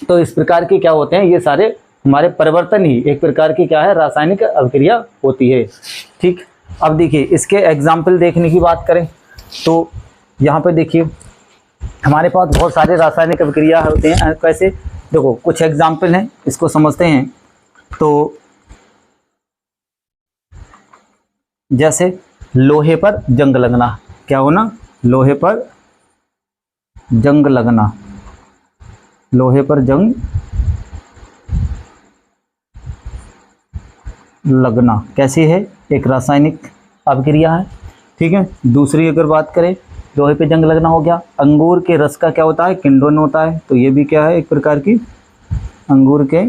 तो इस प्रकार के क्या होते हैं, ये सारे हमारे परिवर्तन ही एक प्रकार की क्या है, रासायनिक अभिक्रिया होती है, ठीक। अब देखिए इसके एग्जाम्पल देखने की बात करें तो यहाँ पे देखिए हमारे पास बहुत सारे रासायनिक अभिक्रिया होते हैं। कैसे, देखो कुछ एग्जाम्पल हैं, इसको समझते हैं। तो जैसे लोहे पर जंग लगना, क्या होना, लोहे पर जंग लगना, लोहे पर जंग लगना कैसी है, एक रासायनिक अभिक्रिया है, ठीक है। दूसरी अगर बात करें, लोहे पे जंग लगना हो गया, अंगूर के रस का क्या होता है, किंडोन होता है, तो ये भी क्या है, एक प्रकार की अंगूर के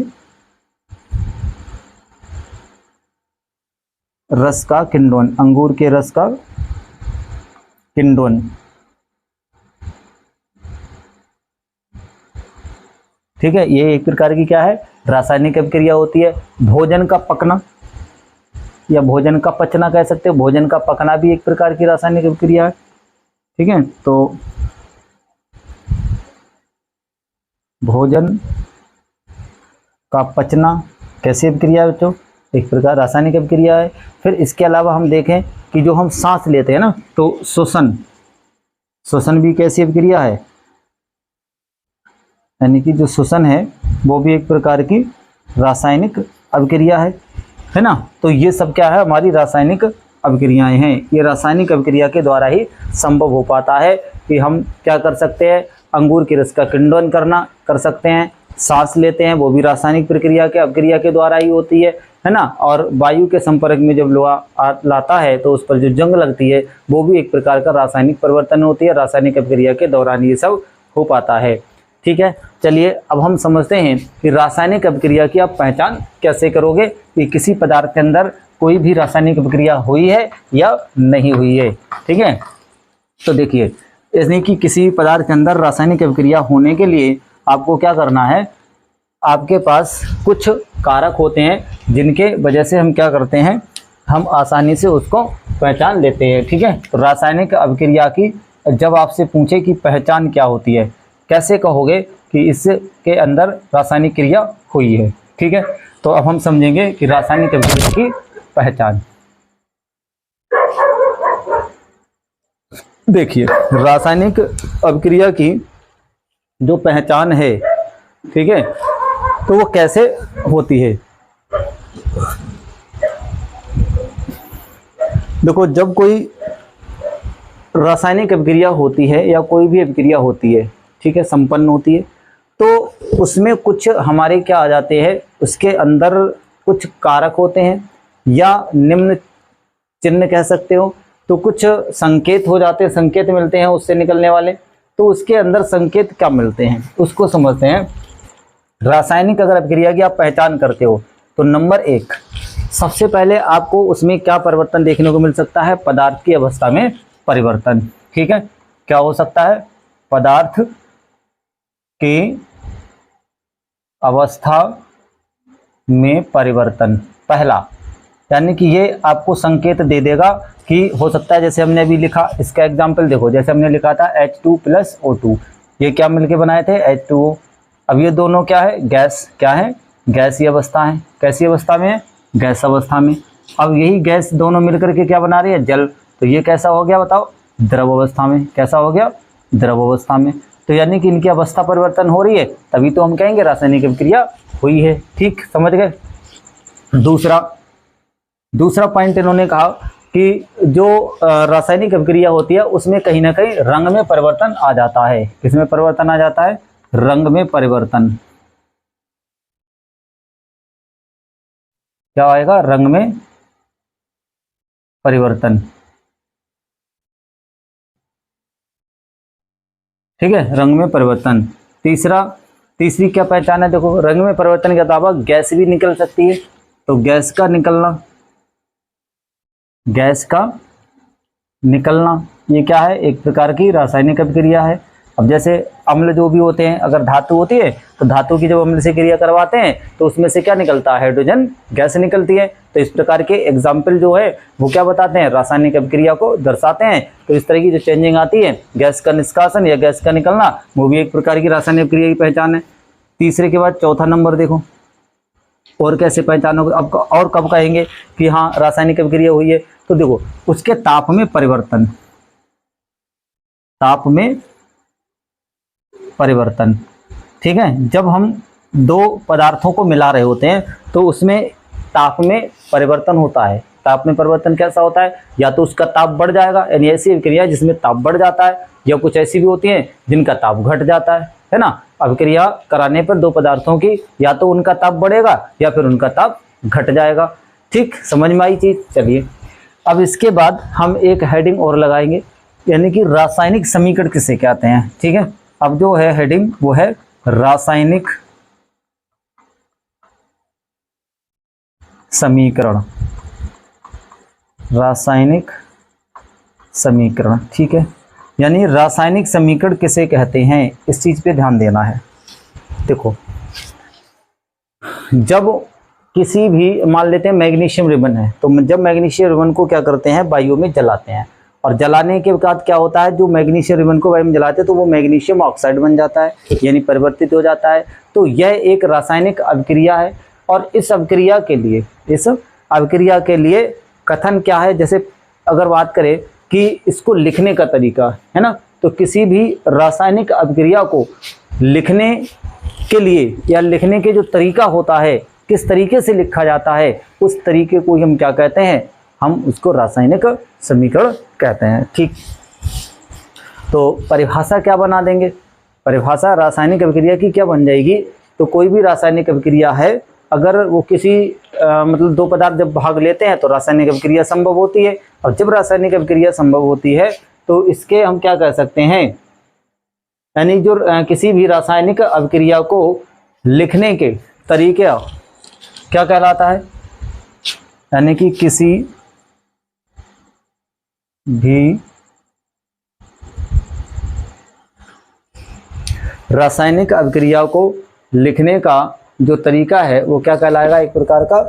रस का किंडोन, अंगूर के रस का किंडोन, ठीक है। ये एक प्रकार की क्या है, रासायनिक अभिक्रिया होती है। भोजन का पकना या भोजन का पचना कह सकते हो, भोजन का पकना भी एक प्रकार की रासायनिक अभिक्रिया है, ठीक है। तो भोजन का पचना कैसी अभिक्रिया है बच्चों? एक प्रकार रासायनिक अभिक्रिया है। फिर इसके अलावा हम देखें कि जो हम सांस लेते हैं ना, तो श्वसन भी कैसी अभिक्रिया है, यानी कि जो श्वसन है वो भी एक प्रकार की रासायनिक अभिक्रिया है ना। तो ये सब क्या है, हमारी रासायनिक अभिक्रियाएं हैं। ये रासायनिक अभिक्रिया के द्वारा ही संभव हो पाता है कि हम क्या कर सकते हैं, अंगूर के रस का किण्वन कर सकते हैं, सांस लेते हैं वो भी रासायनिक प्रक्रिया के अभिक्रिया के द्वारा ही होती है ना। और वायु के संपर्क में जब लोहा लाता है तो उस पर जो जंग लगती है वो भी एक प्रकार का रासायनिक परिवर्तन होती है। रासायनिक अभिक्रिया के दौरान ये सब हो पाता है। ठीक है, चलिए अब हम समझते हैं कि रासायनिक अभिक्रिया की आप पहचान कैसे करोगे कि किसी पदार्थ के अंदर कोई भी रासायनिक अभिक्रिया हुई है या नहीं हुई है। ठीक है, तो देखिए, यानी कि किसी पदार्थ के अंदर रासायनिक अभिक्रिया होने के लिए आपको क्या करना है, आपके पास कुछ कारक होते हैं जिनके वजह से हम क्या करते हैं, हम आसानी से उसको पहचान लेते हैं। ठीक है, तो रासायनिक अभिक्रिया की जब आपसे पूछे कि पहचान क्या होती है, कैसे कहोगे कि इसके अंदर रासायनिक क्रिया हुई है। ठीक है, तो अब हम समझेंगे कि रासायनिक अभिक्रिया की पहचान। देखिए, रासायनिक अभिक्रिया की जो पहचान है, ठीक है, तो वो कैसे होती है। देखो, जब कोई रासायनिक अभिक्रिया होती है या कोई भी अभिक्रिया होती है, ठीक है, संपन्न होती है, तो उसमें कुछ हमारे क्या आ जाते हैं, उसके अंदर कुछ कारक होते हैं या निम्न चिन्ह कह सकते हो। तो कुछ संकेत हो जाते हैं, संकेत मिलते हैं उससे निकलने वाले। तो उसके अंदर संकेत क्या मिलते हैं उसको समझते हैं। रासायनिक अगर अभिक्रिया की आप पहचान करते हो तो नंबर 1, सबसे पहले आपको उसमें क्या परिवर्तन देखने को मिल सकता है, पदार्थ की अवस्था में परिवर्तन। ठीक है, क्या हो सकता है, पदार्थ की अवस्था में परिवर्तन पहला, यानी कि ये आपको संकेत दे देगा कि हो सकता है, जैसे हमने अभी लिखा, इसका एग्जाम्पल देखो, जैसे हमने लिखा था H2 + O2, ये क्या मिलके बनाए थे, H2O। अब ये दोनों क्या है, गैस, क्या है, गैसीय अवस्था है। कैसी अवस्था में है, गैस अवस्था में। अब यही गैस दोनों मिलकर के क्या बना रही है, जल। तो ये कैसा हो गया बताओ, द्रव अवस्था में। कैसा हो गया, द्रव अवस्था में। तो यानी कि इनकी अवस्था परिवर्तन हो रही है, तभी तो हम कहेंगे रासायनिक अभिक्रिया हुई है। ठीक, समझ गए। दूसरा पॉइंट इन्होंने कहा कि जो रासायनिक अभिक्रिया होती है उसमें कहीं ना कहीं रंग में परिवर्तन आ जाता है। किसमें परिवर्तन आ जाता है, रंग में परिवर्तन। क्या आएगा, रंग में परिवर्तन। ठीक है, रंग में परिवर्तन। तीसरी क्या पहचान है, देखो, रंग में परिवर्तन के अलावा गैस भी निकल सकती है। तो गैस का निकलना ये क्या है, एक प्रकार की रासायनिक अभिक्रिया है। अब जैसे अम्ल जो भी होते हैं, अगर धातु होती है तो धातु की जब अम्ल से क्रिया करवाते हैं तो उसमें से क्या निकलता है, हाइड्रोजन गैस निकलती है। तो इस प्रकार के एग्जाम्पल जो है वो क्या बताते हैं, रासायनिक अभिक्रिया को दर्शाते हैं। तो इस तरह की जो चेंजिंग आती है, गैस का निष्कासन या गैस का निकलना, वो भी एक प्रकार की रासायनिक अभिक्रिया की पहचान है। तीसरे के बाद चौथा नंबर देखो, और कैसे पहचानोगे, अब और कब कहेंगे कि हाँ रासायनिक अभिक्रिया हुई है, तो देखो उसके ताप में परिवर्तन। ठीक है, जब हम दो पदार्थों को मिला रहे होते हैं तो उसमें ताप में परिवर्तन होता है। ताप में परिवर्तन कैसा होता है, या तो उसका ताप बढ़ जाएगा, यानी ऐसी अभिक्रिया जिसमें ताप बढ़ जाता है, या कुछ ऐसी भी होती हैं जिनका ताप घट जाता है ना। अभिक्रिया कराने पर दो पदार्थों की या तो उनका ताप बढ़ेगा या फिर उनका ताप घट जाएगा। ठीक, समझ में आई चीज। चलिए, अब इसके बाद हम एक हेडिंग और लगाएंगे, यानी कि रासायनिक समीकरण किसे कहते हैं। ठीक है, अब जो है हेडिंग वो है रासायनिक समीकरण। रासायनिक समीकरण, ठीक है, यानी रासायनिक समीकरण किसे कहते हैं, इस चीज पे ध्यान देना है। देखो, जब किसी भी, मान लेते हैं मैग्नीशियम रिबन है, तो जब मैग्नीशियम रिबन को क्या करते हैं, वायु में जलाते हैं, और जलाने के बाद क्या होता है, जो मैग्नीशियम रिबन को हम जलाते हैं तो वो मैग्नीशियम ऑक्साइड बन जाता है, यानी परिवर्तित हो जाता है। तो यह एक रासायनिक अभिक्रिया है और इस अभिक्रिया के लिए कथन क्या है, जैसे अगर बात करें कि इसको लिखने का तरीका है ना, तो किसी भी रासायनिक अभिक्रिया को लिखने के लिए या लिखने के जो तरीका होता है, किस तरीके से लिखा जाता है, उस तरीके को हम क्या कहते हैं, हम उसको रासायनिक समीकरण कहते हैं। ठीक, तो परिभाषा क्या बना देंगे, परिभाषा रासायनिक अभिक्रिया की क्या बन जाएगी, तो कोई भी रासायनिक अभिक्रिया है अगर वो किसी मतलब दो पदार्थ जब भाग लेते हैं तो रासायनिक अभिक्रिया संभव होती है, और जब रासायनिक अभिक्रिया संभव होती है तो इसके हम क्या कह सकते हैं, यानी जो किसी भी रासायनिक अभिक्रिया को लिखने के तरीके क्या कहलाता है, यानी कि किसी भी रासायनिक अभिक्रिया को लिखने का जो तरीका है वो क्या कहलाएगा, एक प्रकार का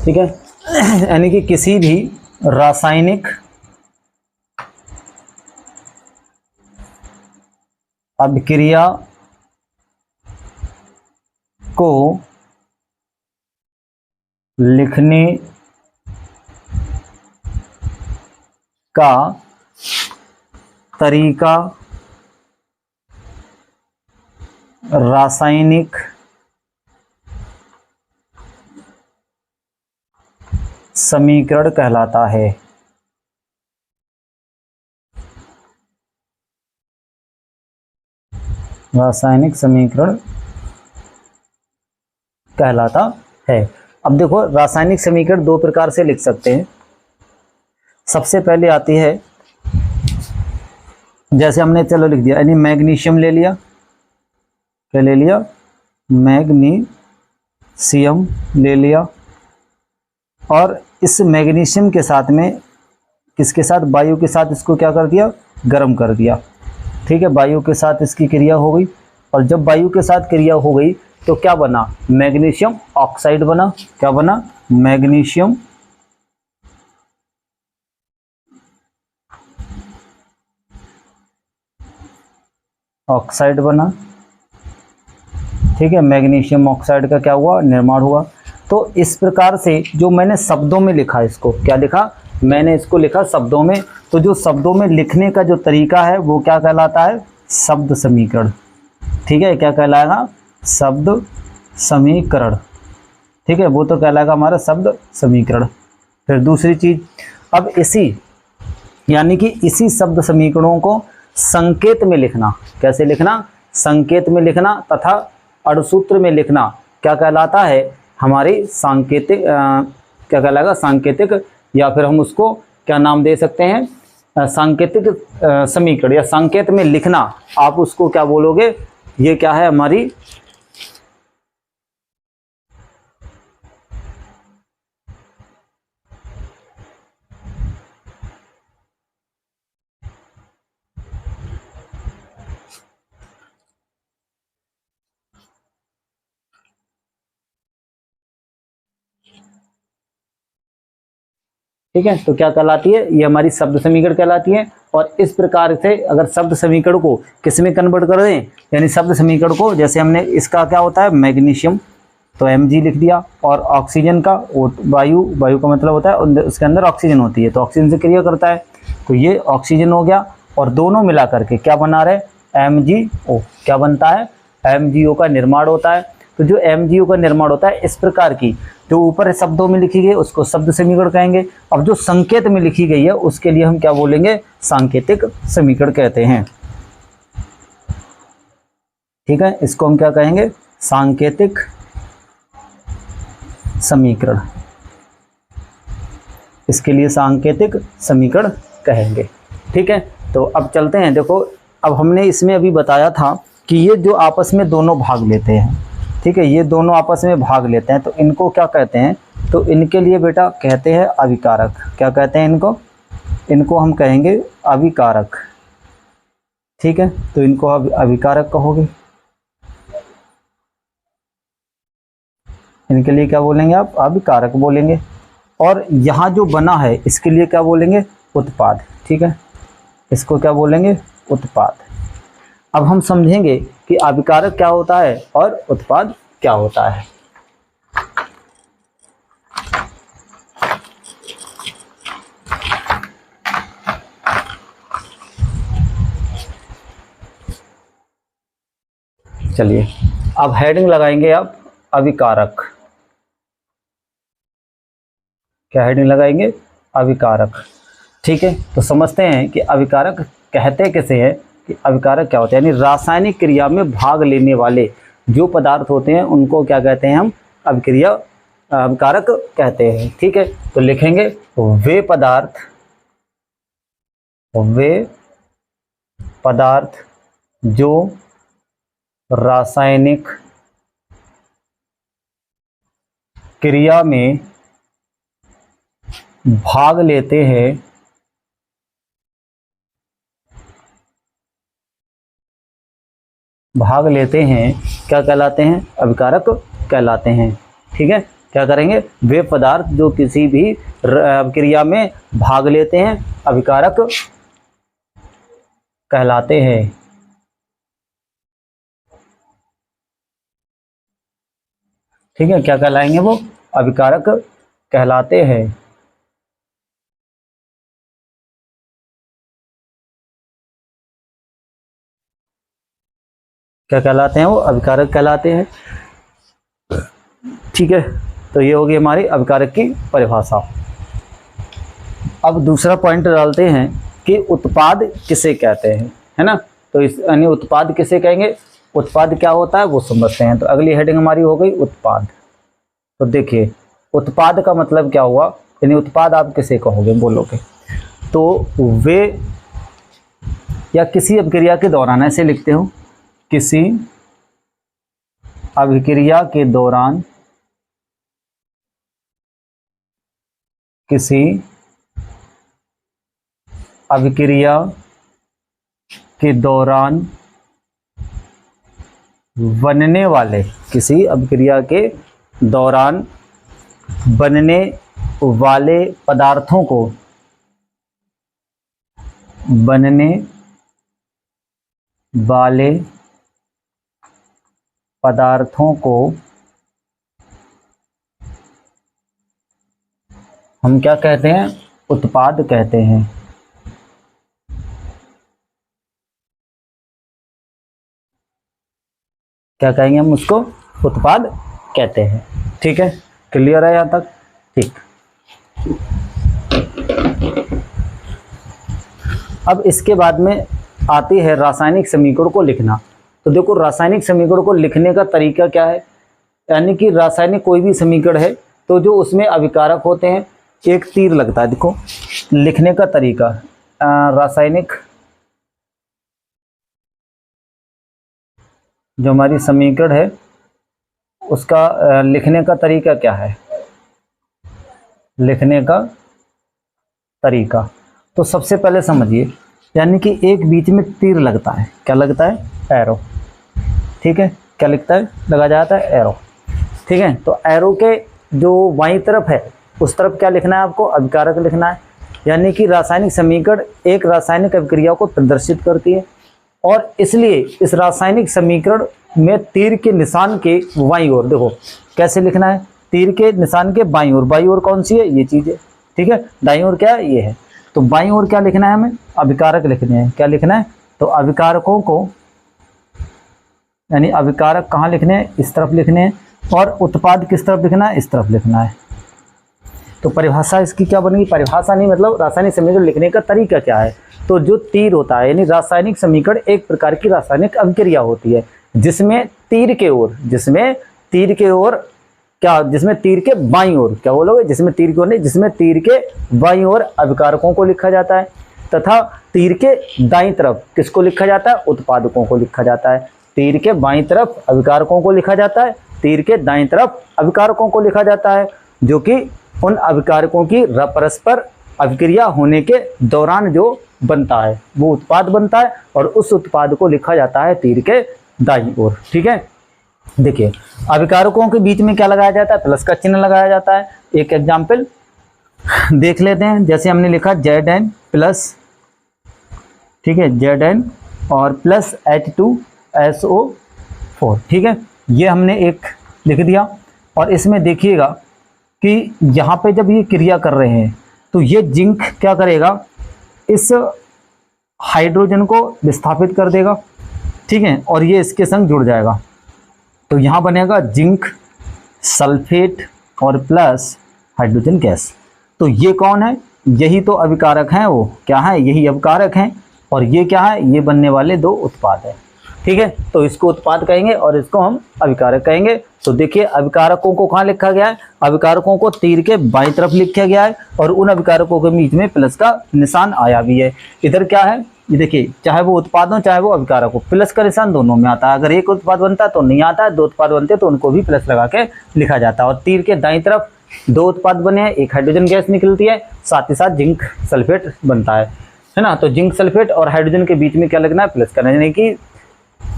ठीक है, यानी कि किसी भी रासायनिक अभिक्रिया को लिखने का तरीका रासायनिक समीकरण कहलाता है। रासायनिक समीकरण कहलाता है। अब देखो, रासायनिक समीकरण दो प्रकार से लिख सकते हैं। सबसे पहले आती है, जैसे हमने चलो लिख दिया, यानी मैग्नीशियम ले लिया, क्या ले लिया, मैग्नीशियम ले लिया, और इस मैग्नीशियम के साथ में किसके साथ, वायु के साथ इसको क्या कर दिया, गर्म कर दिया। ठीक है, वायु के साथ इसकी क्रिया हो गई, और जब वायु के साथ क्रिया हो गई तो क्या बना, मैग्नीशियम ऑक्साइड बना। क्या बना, मैग्नीशियम ऑक्साइड बना। ठीक है, मैग्नीशियम ऑक्साइड का क्या हुआ, निर्माण हुआ। तो इस प्रकार से जो मैंने शब्दों में लिखा, इसको क्या लिखा, मैंने इसको लिखा शब्दों में। तो जो शब्दों में लिखने का जो तरीका है वो क्या कहलाता है, शब्द समीकरण। ठीक है, क्या कहलाएगा, शब्द समीकरण। ठीक है, वो तो कहलाएगा हमारा शब्द समीकरण। फिर दूसरी चीज, अब इसी यानी कि इसी शब्द समीकरणों को संकेत में लिखना। कैसे लिखना, संकेत में लिखना तथा अणुसूत्र में लिखना क्या कहलाता है, हमारी सांकेतिक क्या कहलाएगा, सांकेतिक, या फिर हम उसको क्या नाम दे सकते हैं, सांकेतिक समीकरण, या संकेत में लिखना आप उसको क्या बोलोगे, ये क्या है हमारी ठीक है, तो क्या कहलाती है, ये हमारी शब्द समीकरण कहलाती है। और इस प्रकार से अगर शब्द समीकरण को किस में कन्वर्ट कर दें, यानी शब्द समीकरण को, जैसे हमने इसका क्या होता है, मैग्नीशियम, तो Mg लिख दिया, और ऑक्सीजन का वायु, वायु का मतलब होता है उसके अंदर ऑक्सीजन होती है, तो ऑक्सीजन से क्रिया करता है, तो ये ऑक्सीजन हो गया, और दोनों मिला करके क्या बना रहे, MgO। क्या बनता है, MgO का निर्माण होता है। तो जो MgO का निर्माण होता है, इस प्रकार की जो ऊपर शब्दों में लिखी गई उसको शब्द समीकरण कहेंगे। अब जो संकेत में लिखी गई है उसके लिए हम क्या बोलेंगे, सांकेतिक समीकरण कहते हैं। ठीक है, इसको हम क्या कहेंगे, सांकेतिक समीकरण, इसके लिए सांकेतिक समीकरण कहेंगे। ठीक है, तो अब चलते हैं। देखो अब हमने इसमें अभी बताया था कि ये जो आपस में दोनों भाग लेते हैं, ठीक है, ये दोनों आपस में भाग लेते हैं, तो इनको क्या कहते हैं, तो इनके लिए बेटा कहते हैं अभिकारक। क्या कहते हैं इनको, इनको हम कहेंगे अभिकारक। ठीक है, तो इनको अभिकारक कहोगे, इनके लिए क्या बोलेंगे आप, अभिकारक बोलेंगे। और यहाँ जो बना है इसके लिए क्या बोलेंगे, उत्पाद। ठीक है, इसको क्या बोलेंगे, उत्पाद। अब हम समझेंगे कि अभिकारक क्या होता है और उत्पाद क्या होता है। चलिए अब हेडिंग लगाएंगे आप, अभिकारक। क्या हेडिंग लगाएंगे, अभिकारक। ठीक है, तो समझते हैं कि अभिकारक कहते कैसे हैं, कि अभिकारक क्या होता है, यानी रासायनिक क्रिया में भाग लेने वाले जो पदार्थ होते हैं उनको क्या कहते हैं, हम अभिकारक कहते हैं। ठीक है, तो लिखेंगे वे पदार्थ जो रासायनिक क्रिया में भाग लेते हैं, क्या कहलाते हैं, अभिकारक कहलाते हैं। ठीक है, क्या करेंगे, वे पदार्थ जो किसी भी क्रिया में भाग लेते हैं अभिकारक कहलाते हैं। ठीक है, क्या कहलाएंगे वो, अभिकारक कहलाते हैं। क्या कहलाते हैं वो, अभिकारक कहलाते हैं। ठीक है, तो ये होगी हमारी अभिकारक की परिभाषा। अब दूसरा पॉइंट डालते हैं कि उत्पाद किसे कहते हैं, है ना। तो इस यानी उत्पाद किसे कहेंगे, उत्पाद क्या होता है वो समझते हैं। तो अगली हेडिंग हमारी हो गई उत्पाद। तो देखिए उत्पाद का मतलब क्या हुआ, यानी उत्पाद आप किसे कहोगे, बोलोगे तो वे या किसी अभिक्रिया के दौरान, ऐसे लिखते हो, किसी अभिक्रिया के दौरान, किसी अभिक्रिया के दौरान बनने वाले, किसी अभिक्रिया के दौरान बनने वाले पदार्थों को, बनने वाले पदार्थों को हम क्या कहते हैं, उत्पाद कहते हैं। क्या कहेंगे हम उसको, उत्पाद कहते हैं। ठीक है, क्लियर है यहाँ तक, ठीक। अब इसके बाद में आती है रासायनिक समीकरण को लिखना। तो देखो रासायनिक समीकरण को लिखने का तरीका क्या है, यानी कि रासायनिक कोई भी समीकरण है तो जो उसमें अभिकारक होते हैं एक तीर लगता है। देखो लिखने का तरीका, रासायनिक जो हमारी समीकरण है उसका लिखने का तरीका क्या है, लिखने का तरीका। तो सबसे पहले समझिए, यानी कि एक बीच में तीर लगता है, क्या लगता है, एरो। ठीक है, क्या लिखता है, लगा जाता है एरो। ठीक है, तो एरो के जो बाईं तरफ है उस तरफ क्या लिखना है आपको, अभिकारक लिखना है। यानी कि रासायनिक समीकरण एक रासायनिक अभिक्रिया को प्रदर्शित करती है, और इसलिए इस रासायनिक समीकरण में तीर के निशान के बाईं ओर, देखो कैसे लिखना है, तीर के निशान के बाईं ओर, बाईं ओर कौन सी है, ये चीज़ है। ठीक है, दाईं ओर क्या है, ये है। तो बाईं ओर क्या लिखना है, हमें अभिकारक लिखने हैं। क्या लिखना है, तो अभिकारकों को, यानी अभिकारक कहाँ लिखने हैं, इस तरफ लिखने हैं, और उत्पाद किस तरफ लिखना है, इस तरफ लिखना है। तो परिभाषा इसकी क्या बनेगी, परिभाषा नहीं मतलब रासायनिक समीकरण लिखने का तरीका क्या है। तो जो तीर होता है, यानी रासायनिक समीकरण एक प्रकार की रासायनिक अभिक्रिया होती है, जिसमें तीर के ओर, जिसमें तीर के ओर क्या, जिसमें तीर के बाईं ओर, क्या बोलोगे, जिसमें तीर की ओर नहीं, जिसमें तीर के बाईं ओर अभिकारकों को लिखा जाता है तथा तीर के दाईं तरफ किसको लिखा जाता है, उत्पादकों को लिखा जाता है। तीर के बाईं तरफ अभिकारकों को लिखा जाता है, तीर के दाईं तरफ अभिकारकों को लिखा जाता है, जो कि उन अभिकारकों की परस्पर अभिक्रिया होने के दौरान जो बनता है वो उत्पाद बनता है, और उस उत्पाद को लिखा जाता है तीर के दाईं ओर। ठीक है, देखिए अभिकारकों के बीच में क्या लगाया जाता है, प्लस का चिन्ह लगाया जाता है। एक एग्जाम्पल देख लेते हैं, जैसे हमने लिखा Zn प्लस, ठीक है, Zn और प्लस H2SO4, ठीक है, ये हमने एक लिख दिया। और इसमें देखिएगा कि यहाँ पे जब ये क्रिया कर रहे हैं तो ये जिंक क्या करेगा, इस हाइड्रोजन को विस्थापित कर देगा, ठीक है, और ये इसके संग जुड़ जाएगा। तो यहाँ बनेगा जिंक सल्फेट और प्लस हाइड्रोजन गैस। तो ये कौन है, यही तो अभिकारक हैं, वो क्या है, यही अभिकारक हैं, और ये क्या है, ये बनने वाले दो उत्पाद है। ठीक है, तो इसको उत्पाद कहेंगे और इसको हम अभिकारक कहेंगे। तो देखिए अभिकारकों को कहाँ लिखा गया है, अभिकारकों को तीर के बाईं तरफ लिखा गया है, और उन अभिकारकों के बीच में प्लस का निशान आया भी है। इधर क्या है, ये देखिए, चाहे वो उत्पाद हो चाहे वो अभिकारक हो, प्लस का निशान दोनों में आता है। अगर एक उत्पाद बनता है तो नहीं आता है, दो उत्पाद बनते हैं तो उनको भी प्लस लगा के लिखा जाता है। और तीर के दाईं तरफ दो उत्पाद बने हैं, एक हाइड्रोजन गैस निकलती है, साथ ही साथ जिंक सल्फेट बनता है ना। तो जिंक सल्फेट और हाइड्रोजन के बीच में क्या लिखना है, प्लस करना, यानी कि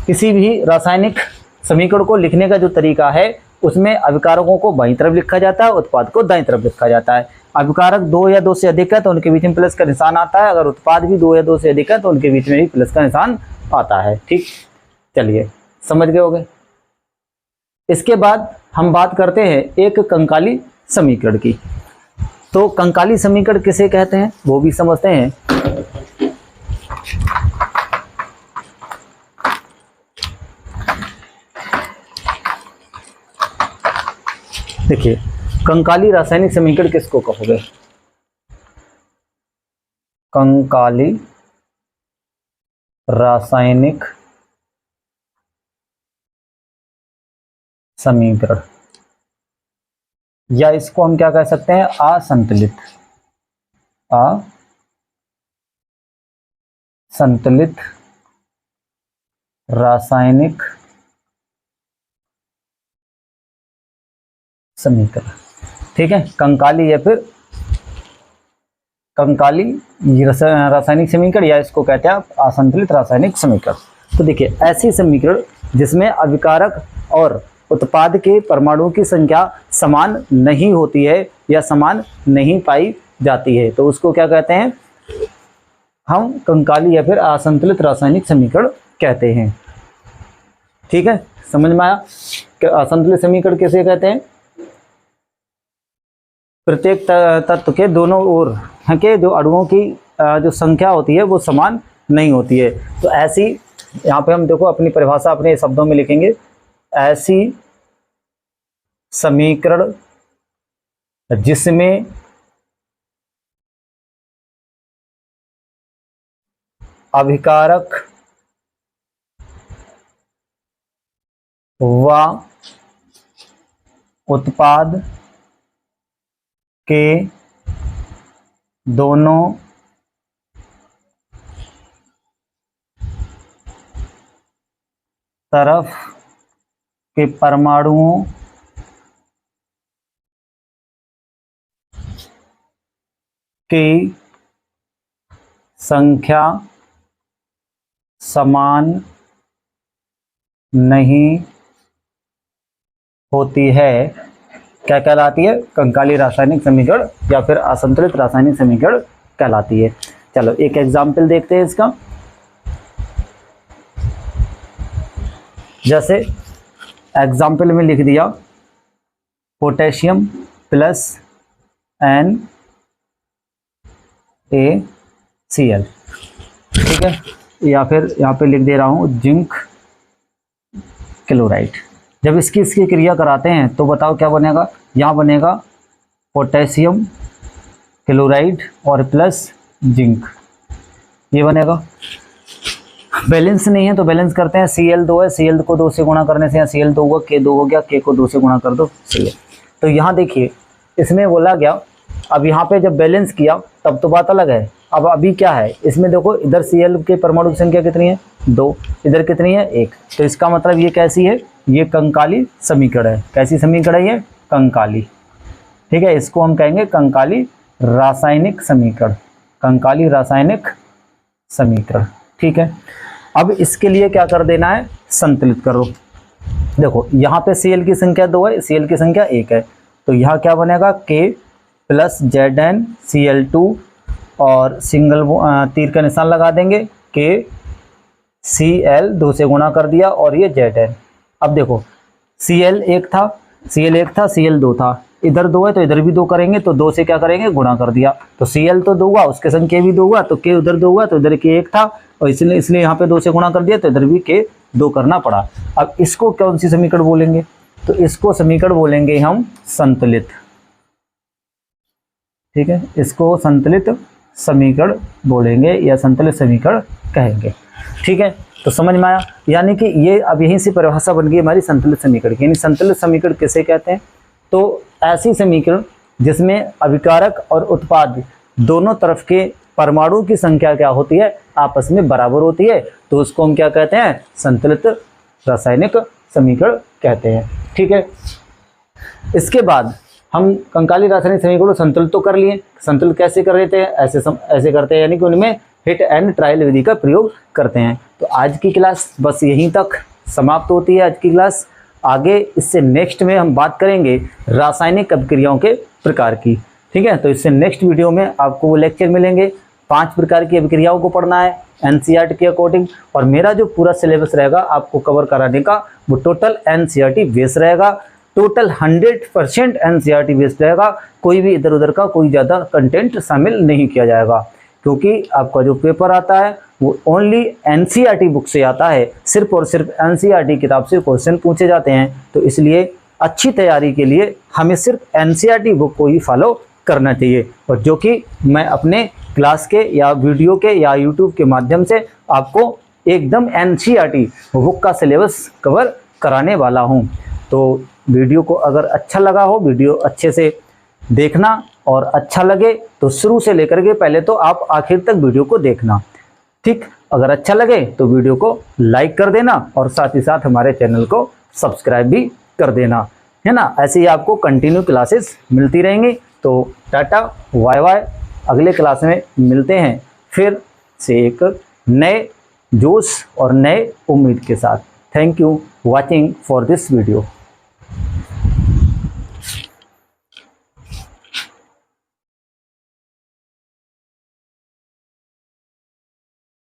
किसी भी रासायनिक समीकरण को लिखने का जो तरीका है उसमें अभिकारकों को बाईं तरफ लिखा जाता है, उत्पाद को दाईं तरफ लिखा जाता है। अभिकारक दो या दो से अधिक है तो उनके बीच में प्लस का निशान आता है, अगर उत्पाद भी दो या दो से अधिक है तो उनके बीच में भी प्लस का निशान आता है। ठीक, चलिए समझ गए होंगे। इसके बाद हम बात करते हैं एक कंकाली समीकरण की। तो कंकाली समीकरण किसे कहते हैं वो भी समझते हैं। देखिए कंकाली रासायनिक समीकरण किसको कहोगे, कंकाली रासायनिक समीकरण, या इसको हम क्या कह सकते हैं, असंतुलित रासायनिक समीकरण। ठीक है, कंकाली या फिर कंकाली रासायनिक समीकरण, या इसको कहते हैं असंतुलित रासायनिक समीकरण। तो देखिए ऐसी समीकरण जिसमें अभिकारक और उत्पाद के परमाणुओं की संख्या समान नहीं होती है या समान नहीं पाई जाती है, तो उसको क्या कहते हैं, हम कंकाली या फिर असंतुलित रासायनिक समीकरण कहते हैं। ठीक है, समझ में आया कि असंतुलित समीकरण किसे कहते हैं, प्रत्येक तत्व के दोनों ओर के जो अणुओं की जो संख्या होती है वो समान नहीं होती है। तो ऐसी, यहाँ पे हम देखो अपनी परिभाषा अपने शब्दों में लिखेंगे, ऐसी समीकरण जिसमें अभिकारक व उत्पाद के दोनों तरफ के परमाणुओं की संख्या समान नहीं होती है, क्या कहलाती है, कंकाली रासायनिक समीकरण या फिर असंतुलित रासायनिक समीकरण कहलाती है। चलो एक एग्जाम्पल देखते हैं इसका। जैसे एग्जाम्पल में लिख दिया पोटेशियम प्लस NaCl, ठीक है, या फिर यहाँ पे लिख दे रहा हूँ जिंक क्लोराइड। जब इसकी क्रिया कराते हैं तो बताओ क्या बनेगा, यहाँ बनेगा पोटेशियम क्लोराइड और प्लस जिंक, ये बनेगा। बैलेंस नहीं है तो बैलेंस करते हैं। Cl2 है, Cl को 2 से गुणा करने से यहाँ Cl2 हुआ, K2 हो गया, K को 2 से गुणा कर दो, सही है। तो यहाँ देखिए इसमें बोला गया, अब यहाँ पे जब बैलेंस किया तब तो बात अलग है। अब अभी क्या है इसमें देखो, इधर Cl के परमाणु की संख्या कितनी है 2, इधर कितनी है 1, तो इसका मतलब ये कैसी है, ये कंकाली समीकरण है। कैसी समीकरण है ये, कंकाली, ठीक है। इसको हम कहेंगे कंकाली रासायनिक समीकरण, कंकाली रासायनिक समीकरण, ठीक है। अब इसके लिए क्या कर देना है, संतुलित करो। देखो यहाँ पे Cl की संख्या 2 है, Cl की संख्या 1 है, तो यहाँ क्या बनेगा K प्लस ZnCl2 और सिंगल तीर का निशान लगा देंगे, K Cl 2 से गुणा कर दिया और ये Zn। अब देखो Cl 1 था, Cl 2 था, इधर 2 है तो इधर भी 2 करेंगे, तो 2 से क्या करेंगे गुणा कर दिया, तो Cl तो 2 हुआ, उसके संग K भी 2 हुआ, तो K उधर 2 हुआ, तो इधर K 1 था और इसलिए यहाँ पे 2 से गुणा कर दिया, तो इधर भी K 2 करना पड़ा। अब इसको कौन सी समीकरण बोलेंगे, तो इसको समीकरण बोलेंगे हम संतुलित, ठीक है। इसको संतुलित समीकरण बोलेंगे या संतुलित समीकरण कहेंगे, ठीक है। तो समझ में आया, यानी कि ये अब यहीं से परिभाषा बन गई हमारी संतुलित समीकरण की। यानी संतुलित समीकरण किसे कहते हैं, तो ऐसी समीकरण जिसमें अभिकारक और उत्पाद दोनों तरफ के परमाणु की संख्या क्या होती है, आपस में बराबर होती है, तो उसको हम क्या कहते हैं, संतुलित रासायनिक समीकरण कहते हैं, ठीक है। इसके बाद हम कंकाली रासायनिक समीकरण को संतुलित तो कर लिए, संतुलित कैसे कर लेते हैं, ऐसे करते हैं, यानी कि उनमें हिट एंड ट्रायल विधि का प्रयोग करते हैं। तो आज की क्लास बस यहीं तक समाप्त होती है, आज की क्लास। आगे इससे नेक्स्ट में हम बात करेंगे रासायनिक अभिक्रियाओं के प्रकार की, ठीक है। तो इससे नेक्स्ट वीडियो में आपको वो लेक्चर मिलेंगे, 5 प्रकार की अभिक्रियाओं को पढ़ना है NCERT के अकॉर्डिंग, और मेरा जो पूरा सिलेबस रहेगा आपको कवर कराने का वो टोटल NCERT बेस रहेगा, टोटल 100% NCERT बेस्ड रहेगा। कोई भी इधर उधर का कोई ज़्यादा कंटेंट शामिल नहीं किया जाएगा, क्योंकि आपका जो पेपर आता है वो ओनली NCERT बुक से आता है, सिर्फ और सिर्फ NCERT किताब से क्वेश्चन पूछे जाते हैं। तो इसलिए अच्छी तैयारी के लिए हमें सिर्फ NCERT बुक को ही फॉलो करना चाहिए, और जो कि मैं अपने क्लास के या वीडियो के या यूट्यूब के माध्यम से आपको एकदम NCERT बुक का सिलेबस कवर कराने वाला हूँ। तो वीडियो को अगर अच्छा लगा हो, वीडियो अच्छे से देखना, और अच्छा लगे तो शुरू से लेकर के पहले तो आप आखिर तक वीडियो को देखना, ठीक। अगर अच्छा लगे तो वीडियो को लाइक कर देना, और साथ ही साथ हमारे चैनल को सब्सक्राइब भी कर देना, है ना। ऐसे ही आपको कंटिन्यू क्लासेस मिलती रहेंगी। तो टाटा बाय बाय, अगले क्लास में मिलते हैं फिर से एक नए जोश और नए उम्मीद के साथ। Thank you watching for this video.